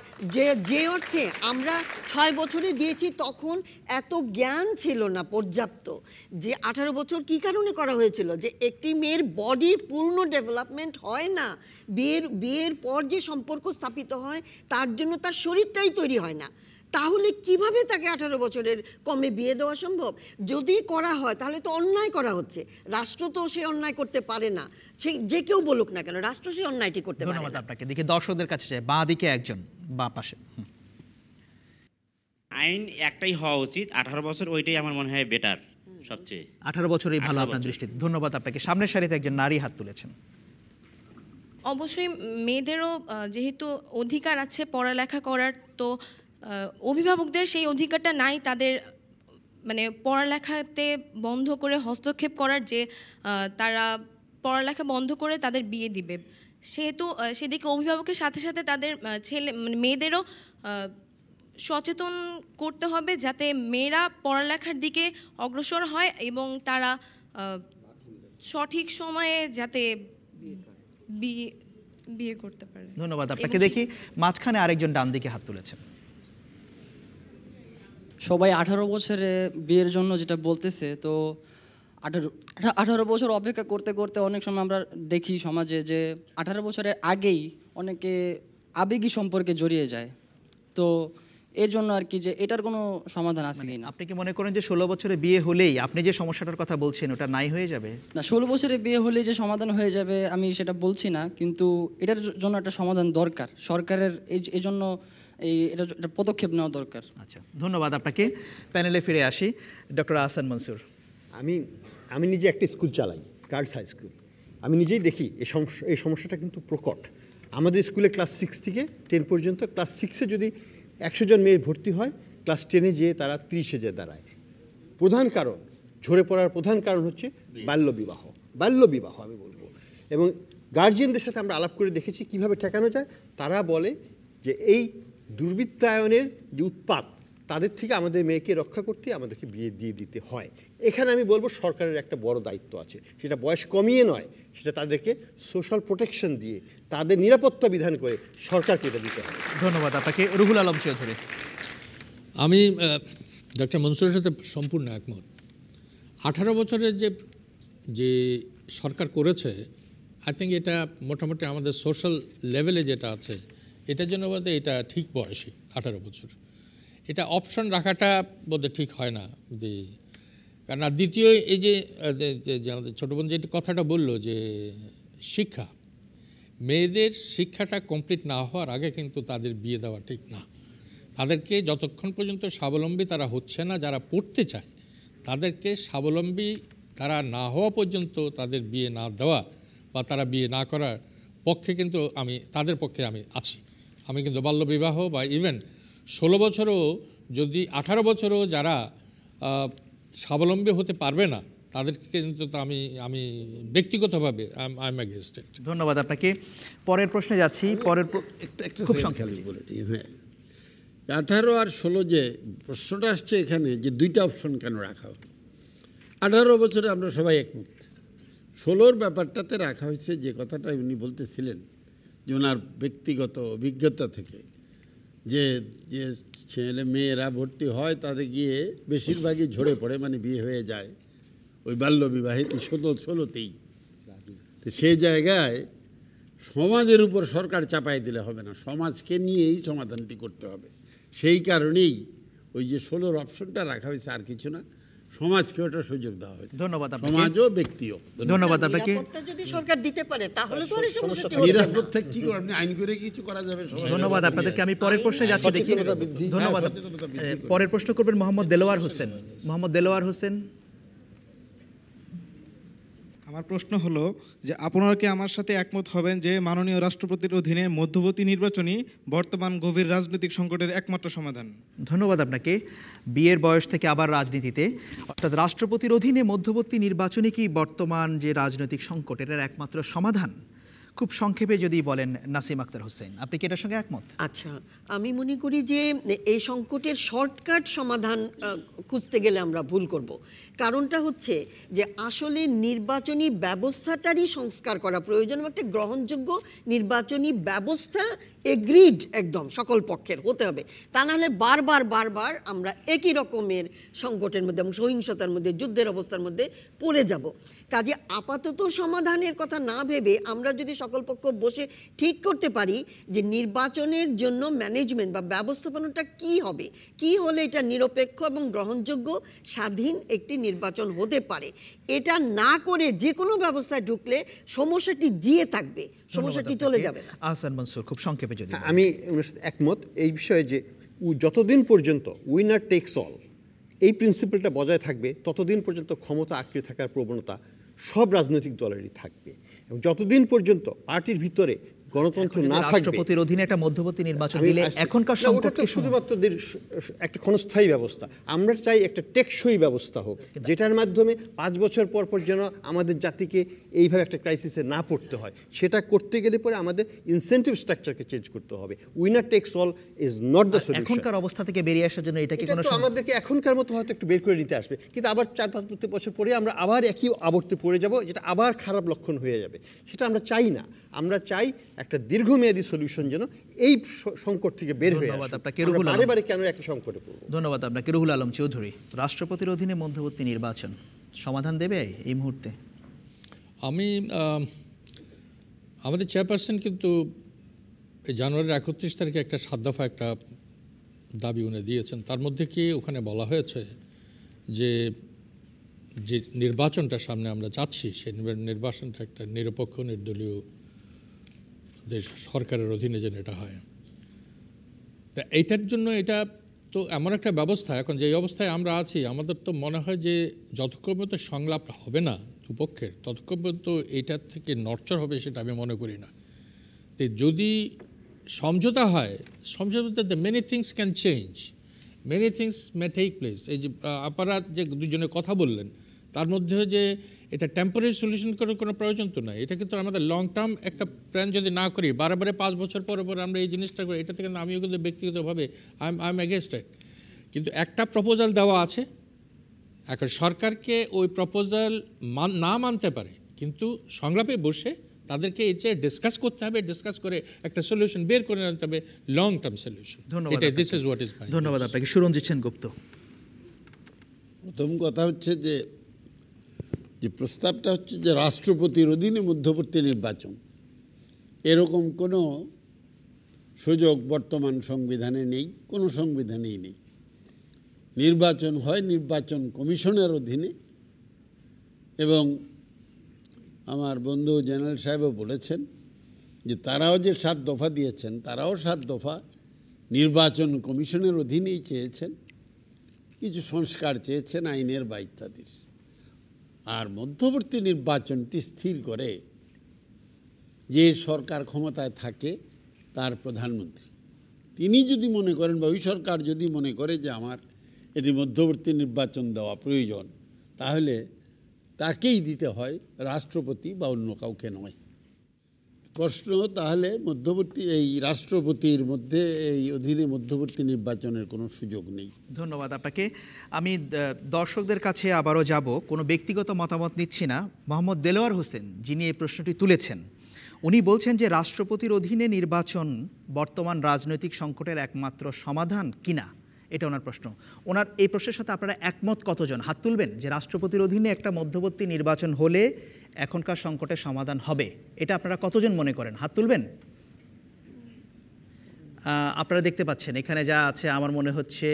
যে অর্থে আমরা 6 বছরে দিয়েছি তখন এত জ্ঞান ছিল না পর্যাপ্ত যে 18 বছর কি কারণে করা হয়েছিল, যে একটি মেয়ের বডির পূর্ণ ডেভেলপমেন্ট হয় না, বিয়ের পর যে সম্পর্ক স্থাপিত হয় তার জন্য তার শরীরটাই তৈরি হয় না। তাহলে কিভাবে তাকে 18 বছরের কমে বিয়ে দেওয়া সম্ভব? যদি করা হয় তাহলে তো অন্যায় করা হচ্ছে। রাষ্ট্র তো সে অন্যায় করতে পারে না, সে যে কেউ বলুক না কেন, রাষ্ট্র সে অন্যায়টি করতে পারে না। ধন্যবাদ আপনাকে। দেখি দর্শকদের কাছে যায়, বাঁ দিকে একজন, বাঁ পাশে। আইন একটাই হওয়া উচিত, 18 বছর, ওইটাই আমার মনে হয় বেটার সবচেয়ে। 18 বছরই ভালো আপনার দৃষ্টিতে। ধন্যবাদ আপনাকে। সামনের সারিতে একজন নারী হাত তুলেছেন। অবশ্যই মেয়েদেরও যেহেতু অধিকার আছে পড়ালেখা করার, তো অভিভাবকদের সেই অধিকারটা নাই তাদের মানে পড়ালেখাতে বন্ধ করে হস্তক্ষেপ করার, যে তারা পড়ালেখা বন্ধ করে তাদের বিয়ে দিবে। সেহেতু সেদিকে অভিভাবকের সাথে সাথে তাদের ছেলে মানে মেয়েদেরও সচেতন করতে হবে যাতে মেয়েরা পড়ালেখার দিকে অগ্রসর হয় এবং তারা সঠিক সময়ে যাতে বিয়ে করতে পারে। ধন্যবাদ আপনাকে। দেখি মাঝখানে আরেকজন ডান দিকে হাত তুলেছেন। সবাই 18 বছরে বিয়ের জন্য যেটা বলতেছে, তো 18 বছর অপেক্ষা করতে করতে অনেক সময় আমরা দেখি সমাজে যে 18 বছরের আগেই অনেকে আবেগী সম্পর্কে জড়িয়ে যায়। তো এর জন্য আর কি যে এটার কোনো সমাধান আছে কি না? আপনি কি মনে করেন যে 16 বছরে বিয়ে হলেই আপনি যে সমস্যাটার কথা বলছেন ওটা নাই হয়ে যাবে? না, 16 বছরে বিয়ে হলেই যে সমাধান হয়ে যাবে আমি সেটা বলছি না, কিন্তু এটার জন্য একটা সমাধান দরকার। সরকারের এই জন্য এটা পদক্ষেপ নেওয়া দরকার। আচ্ছা, ধন্যবাদ আপনাকে। প্যানেলে ফিরে আসি, ডক্টর আহসান মনসুর। আমি নিজে একটা স্কুল চালাই, গার্লস হাই স্কুল। আমি নিজেই দেখি এই সমস্যাটা কিন্তু প্রকট। আমাদের স্কুলে ক্লাস 6 থেকে 10 পর্যন্ত, ক্লাস 6-এ যদি 100 জন মেয়ে ভর্তি হয়, ক্লাস 10-এ যেয়ে তারা 30-এ যেয়ে দাঁড়ায়। প্রধান কারণ, ঝরে পড়ার প্রধান কারণ হচ্ছে বাল্যবিবাহ আমি বলবো। এবং গার্জিয়ানদের সাথে আমরা আলাপ করে দেখেছি কিভাবে ঠেকানো যায়। তারা বলে যে এই দুর্বৃত্তায়নের যে উৎপাত, তাদের থেকে আমাদের মেয়েকে রক্ষা করতে আমাদেরকে বিয়ে দিয়ে দিতে হয়। এখানে আমি বলবো সরকারের একটা বড় দায়িত্ব আছে, সেটা বয়স কমিয়ে নয়, সেটা তাদেরকে সোশ্যাল প্রোটেকশন দিয়ে তাদের নিরাপত্তা বিধান করে সরকারকে এটা দিতে হবে। ধন্যবাদ আপনাকে। রুহুল আলম চৌধুরী। আমি ডক্টর মনসুরের সাথে সম্পূর্ণ একমত। 18 বছরের যে সরকার করেছে, আই থিঙ্ক এটা মোটামুটি আমাদের সোশ্যাল লেভেলে যেটা আছে এটার জন্য বোধহয় এটা ঠিক বয়সী 18 বছর। এটা অপশন রাখাটা বোধহয় ঠিক হয় না। কারণ আর দ্বিতীয় এই যে আমাদের ছোটো বোন যে কথাটা বললো যে শিক্ষা, মেয়েদের শিক্ষাটা কমপ্লিট না হওয়ার আগে কিন্তু তাদের বিয়ে দেওয়া ঠিক না। তাদেরকে যতক্ষণ পর্যন্ত স্বাবলম্বী তারা হচ্ছে না, যারা পড়তে চায় তাদেরকে স্বাবলম্বী তারা না হওয়া পর্যন্ত তাদের বিয়ে না দেওয়া বা তারা বিয়ে না করার পক্ষে কিন্তু তাদের পক্ষে আমি আছি। আমি কিন্তু বাল্যবিবাহ বা ইভেন 16 বছরও যদি 18 বছরও যারা স্বাবলম্বী হতে পারবে না তাদেরকে কিন্তু আমি ব্যক্তিগতভাবে আই এম এগেইনস্ট ইট। ধন্যবাদ আপনাকে। পরের প্রশ্নে যাচ্ছি। খুব সংক্ষেপে বলে দিই। হ্যাঁ, 18 আর 16 যে প্রশ্নটা আসছে এখানে, যে দুইটা অপশন কেন রাখা হলো? 18 বছরে আমরা সবাই একমত। 16-র ব্যাপারটাতে রাখা হয়েছে যে কথাটা উনি বলতেছিলেন, যে ওনার ব্যক্তিগত অভিজ্ঞতা থেকে যে ছেলে মেয়েরা ভর্তি হয় তাদের গিয়ে বেশিরভাগই ঝরে পড়ে, মানে বিয়ে হয়ে যায় ওই বাল্যবিবাহিত 16তেই। তো সেই জায়গায় সমাজের উপর সরকার চাপাই দিলে হবে না, সমাজকে নিয়েই সমাধানটি করতে হবে। সেই কারণেই ওই যে 16-র অপশনটা রাখা হয়েছে, আর কিছু না, সমাজকে ওটা সুযোগ দেওয়া হয়েছে। ধন্যবাদ আপনাকে। সমাজও ব্যক্তিও। ধন্যবাদ আপনাকে। নিরাপত্তা যদি সরকার দিতে পারে তাহলে তো আর এই সমস্যাটি হচ্ছে না। নিরাপত্তা কি করে আপনি আইন করে কিছু করা যাবে? ধন্যবাদ আপনাদেরকে। আমি পরের প্রশ্নে যাচ্ছি। দেখি, ধন্যবাদ। পরের প্রশ্ন করবেন মোহাম্মদ দেলোয়ার হোসেন। মোহাম্মদ দেলোয়ার হোসেন। আমার প্রশ্ন হলো যে আপনারা কি আমার সাথে একমত হবেন যে মাননীয় রাষ্ট্রপতির অধীনে মধ্যবর্তী নির্বাচনই বর্তমান গভীর রাজনৈতিক সংকটের একমাত্র সমাধান? ধন্যবাদ আপনাকে। বিয়ের বয়স থেকে আবার রাজনীতিতে, অর্থাৎ রাষ্ট্রপতির অধীনে মধ্যবর্তী নির্বাচনই কি বর্তমান যে রাজনৈতিক সংকট এটার একমাত্র সমাধান? খুব সংক্ষেপে যদি বলেন নাসিম আক্তার হোসেন, আপনি কি এটার সঙ্গে একমত? আচ্ছা, আমি মনে করি যে এই সংকটের শর্টকাট সমাধান খুঁজতে গেলে আমরা ভুল করব। কারণটা হচ্ছে যে আসলে নির্বাচনী ব্যবস্থাটারই সংস্কার করা প্রয়োজন, একটা গ্রহণযোগ্য নির্বাচনী ব্যবস্থা এগ্রিড একদম সকল পক্ষের হতে হবে। তা নাহলে বারবার আমরা একই রকমের সংকটের মধ্যে এবং সহিংসতার মধ্যে, যুদ্ধের অবস্থার মধ্যে পড়ে যাব। কাজে আপাতত সমাধানের কথা না ভেবে আমরা যদি সকল পক্ষ বসে ঠিক করতে পারি যে নির্বাচনের জন্য ম্যানেজমেন্ট বা ব্যবস্থাপনাটা কি হবে, কি হলে এটা নিরপেক্ষ এবং গ্রহণযোগ্য স্বাধীন একটি নির্বাচন হতে পারে, এটা না করে যে কোনো ব্যবস্থায় ঢুকলে সমস্যাটি জিয়ে থাকবে, সমস্যাটি চলে যাবে না। আহসান মনসুর, খুব সংক্ষেপে যদি। আমি ওনার সাথে একমত এই বিষয়ে যে যতদিন পর্যন্ত উইনার টেকস অল এই প্রিন্সিপালটা বজায় থাকবে ততদিন পর্যন্ত ক্ষমতা আঁকড়ে থাকার প্রবণতা সব রাজনৈতিক দলেরই থাকবে, এবং যতদিন পর্যন্ত পার্টির ভিতরে গণতন্ত্র না থাকবে, রাষ্ট্রপতির অধীনে একটা মধ্যবর্তী নির্বাচন দিলে এখনকার সংকটকে শুধুমাত্র একটা ক্ষণস্থায়ী ব্যবস্থা। আমরা চাই একটা টেকসই ব্যবস্থা হোক, যেটার মাধ্যমে 5 বছর পর পর যেন আমাদের জাতিকে এইভাবে একটা ক্রাইসিসে না পড়তে হয়। সেটা করতে গেলে পরে আমাদের ইনসেন্টিভ স্ট্রাকচারকে চেঞ্জ করতে হবে। Winner tax all is not the solution. এখনকার অবস্থা থেকে বেরিয়ে আসার জন্য এটা কি কোনো আমাদেরকে এখনকার মতো হয়তো একটু বের করে নিতে আসবে, কিন্তু আবার 4-5 বছর পরে আমরা আবার একই আবর্তে পড়ে যাব, যেটা আবার খারাপ লক্ষণ হয়ে যাবে। সেটা আমরা চাই না। আমরা চাই একটা দীর্ঘমেয়াদী সলিউশন যেন এই সংকট থেকে বের হয়ে আসে। বারে কেন একই সংকটে পড়ব? ধন্যবাদ আপনাকে। রুহুল আলম চৌধুরী, রাষ্ট্রপতির অধীনে মধ্যবর্তী নির্বাচন সমাধান দেবে এই মুহূর্তে? আমাদের চেয়ারপারসন কিন্তু জানুয়ারির 31 তারিখে একটা 7 দফা একটা দাবি উনি দিয়েছেন। তার মধ্যে কি ওখানে বলা হয়েছে যে নির্বাচনটা সামনে আমরা যাচ্ছি, সেই নির্বাচনটা একটা নিরপেক্ষ নির্দলীয় দেশ সরকারের অধীনে যেন এটা হয়। তা এইটার জন্য এটা তো এমন একটা ব্যবস্থা, এখন যে অবস্থায় আমরা আছি আমাদের তো মনে হয় যে যতক্ষণ পর্যন্ত সংলাপ হবে না দুপক্ষের, ততক্ষণ পর্যন্ত এইটার থেকে নড়চড় হবে সেটা আমি মনে করি না। তো যদি সমঝোতা হয়, সমঝোতাতে many things can change, many things may take place. এই যে আপনারা যে দুজনে কথা বললেন তার মধ্যে যে এটা টেম্পোরারি সলিউশন করার কোনো প্রয়োজন তো নাই। এটা কিন্তু আমাদের লং টার্ম একটা প্ল্যান যদি না করি, বারে 5 বছর পরে আমরা এই জিনিসটা করি, এটা থেকে আমিও কিন্তু ব্যক্তিগতভাবে আই এম এগেনস্ট ইট। কিন্তু একটা প্রপোজাল দেওয়া আছে, এখন সরকারকে ওই প্রপোজাল না মানতে পারে, কিন্তু সংলাপে বসে তাদেরকে এই যে ডিসকাস করতে হবে, ডিসকাস করে একটা সলিউশন বের করে আনতে হবে, লং টার্ম সলিউশন। ধন্যবাদ আপনাকে। সুরঞ্জিত সেনগুপ্ত, প্রথম কথা হচ্ছে যে প্রস্তাবটা হচ্ছে যে রাষ্ট্রপতির অধীনে মধ্যবর্তী নির্বাচন, এরকম কোনো সুযোগ বর্তমান সংবিধানে নেই, কোনো সংবিধানেই নেই। নির্বাচন হয় নির্বাচন কমিশনের অধীনে, এবং আমার বন্ধু জেনারেল সাহেবও বলেছেন যে তারাও যে 7 দফা দিয়েছেন, তারাও 7 দফা নির্বাচন কমিশনের অধীনেই চেয়েছেন, কিছু সংস্কার চেয়েছেন আইনের বা ইত্যাদির। আর মধ্যবর্তী নির্বাচনটি স্থির করে যে সরকার ক্ষমতায় থাকে তার প্রধানমন্ত্রী। তিনি যদি মনে করেন বা ওই সরকার যদি মনে করে যে আমার এটি মধ্যবর্তী নির্বাচন দেওয়া প্রয়োজন, তাহলে তাকেই দিতে হয়, রাষ্ট্রপতি বা অন্য কাউকে নয়। প্রশ্ন তাহলে মধ্যবর্তী এই রাষ্ট্রপতির মধ্যে এই অধীনে মধ্যবর্তী নির্বাচনের কোনো সুযোগ নেই। ধন্যবাদ আপনাকে। আমি দর্শকদের কাছে আবারও যাব, কোনো ব্যক্তিগত মতামত নিচ্ছি না। মোহাম্মদ দেলোয়ার হোসেন যিনি এই প্রশ্নটি তুলেছেন, উনি বলছেন যে রাষ্ট্রপতির অধীনে নির্বাচন বর্তমান রাজনৈতিক সংকটের একমাত্র সমাধান কিনা, এটা ওনার প্রশ্ন। ওনার এই প্রশ্নের সাথে আপনারা একমত কতজন? হাত তুলবেন যে রাষ্ট্রপতির অধীনে একটা মধ্যবর্তী নির্বাচন হলে এখনকার সংকটের সমাধান হবে, এটা আপনারা কতজন মনে করেন? হাত তুলবেন। আপনারা দেখতে পাচ্ছেন এখানে যা আছে, আমার মনে হচ্ছে,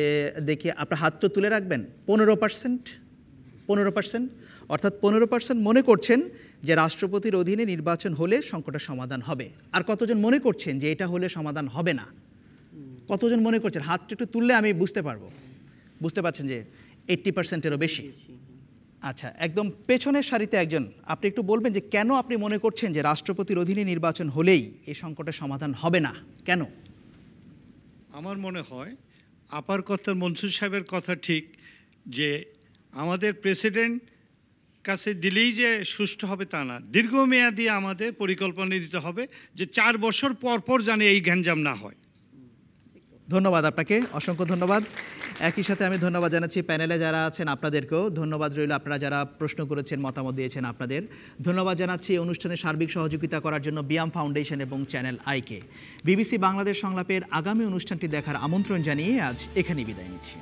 দেখি আপনার হাত তো তুলে রাখবেন। 15%, অর্থাৎ 15% মনে করছেন যে রাষ্ট্রপতির অধীনে নির্বাচন হলে সংকটের সমাধান হবে। আর কতজন মনে করছেন যে এটা হলে সমাধান হবে না? কতজন মনে করছেন? হাতটা একটু তুললে আমি বুঝতে পারবো। বুঝতে পারছেন যে 80%-এরও বেশি। আচ্ছা, একদম পেছনের সারিতে একজন, আপনি একটু বলবেন যে কেন আপনি মনে করছেন যে রাষ্ট্রপতির অধীনে নির্বাচন হলেই এই সংকটের সমাধান হবে না, কেন? আমার মনে হয় আপার কথা মনসুর সাহেবের কথা ঠিক, যে আমাদের প্রেসিডেন্ট কাছে দিলেই যে সুষ্ঠু হবে তা না, দীর্ঘমেয়াদী আমাদের পরিকল্পনা নিতে হবে যে 4 বছর পর পর জানি এই গ্যাঞ্জাম না হয়। ধন্যবাদ আপনাকে, অসংখ্য ধন্যবাদ। একই সাথে আমি ধন্যবাদ জানাচ্ছি প্যানেলে যারা আছেন আপনাদেরকেও ধন্যবাদ রইল, আপনারা যারা প্রশ্ন করেছেন মতামত দিয়েছেন আপনাদের ধন্যবাদ জানাচ্ছি। অনুষ্ঠানে সার্বিক সহযোগিতা করার জন্য বিয়াম ফাউন্ডেশন এবং চ্যানেল আইকে। বিবিসি বাংলাদেশ সংলাপের আগামী অনুষ্ঠানটি দেখার আমন্ত্রণ জানিয়ে আজ এখানেই বিদায় নিচ্ছি।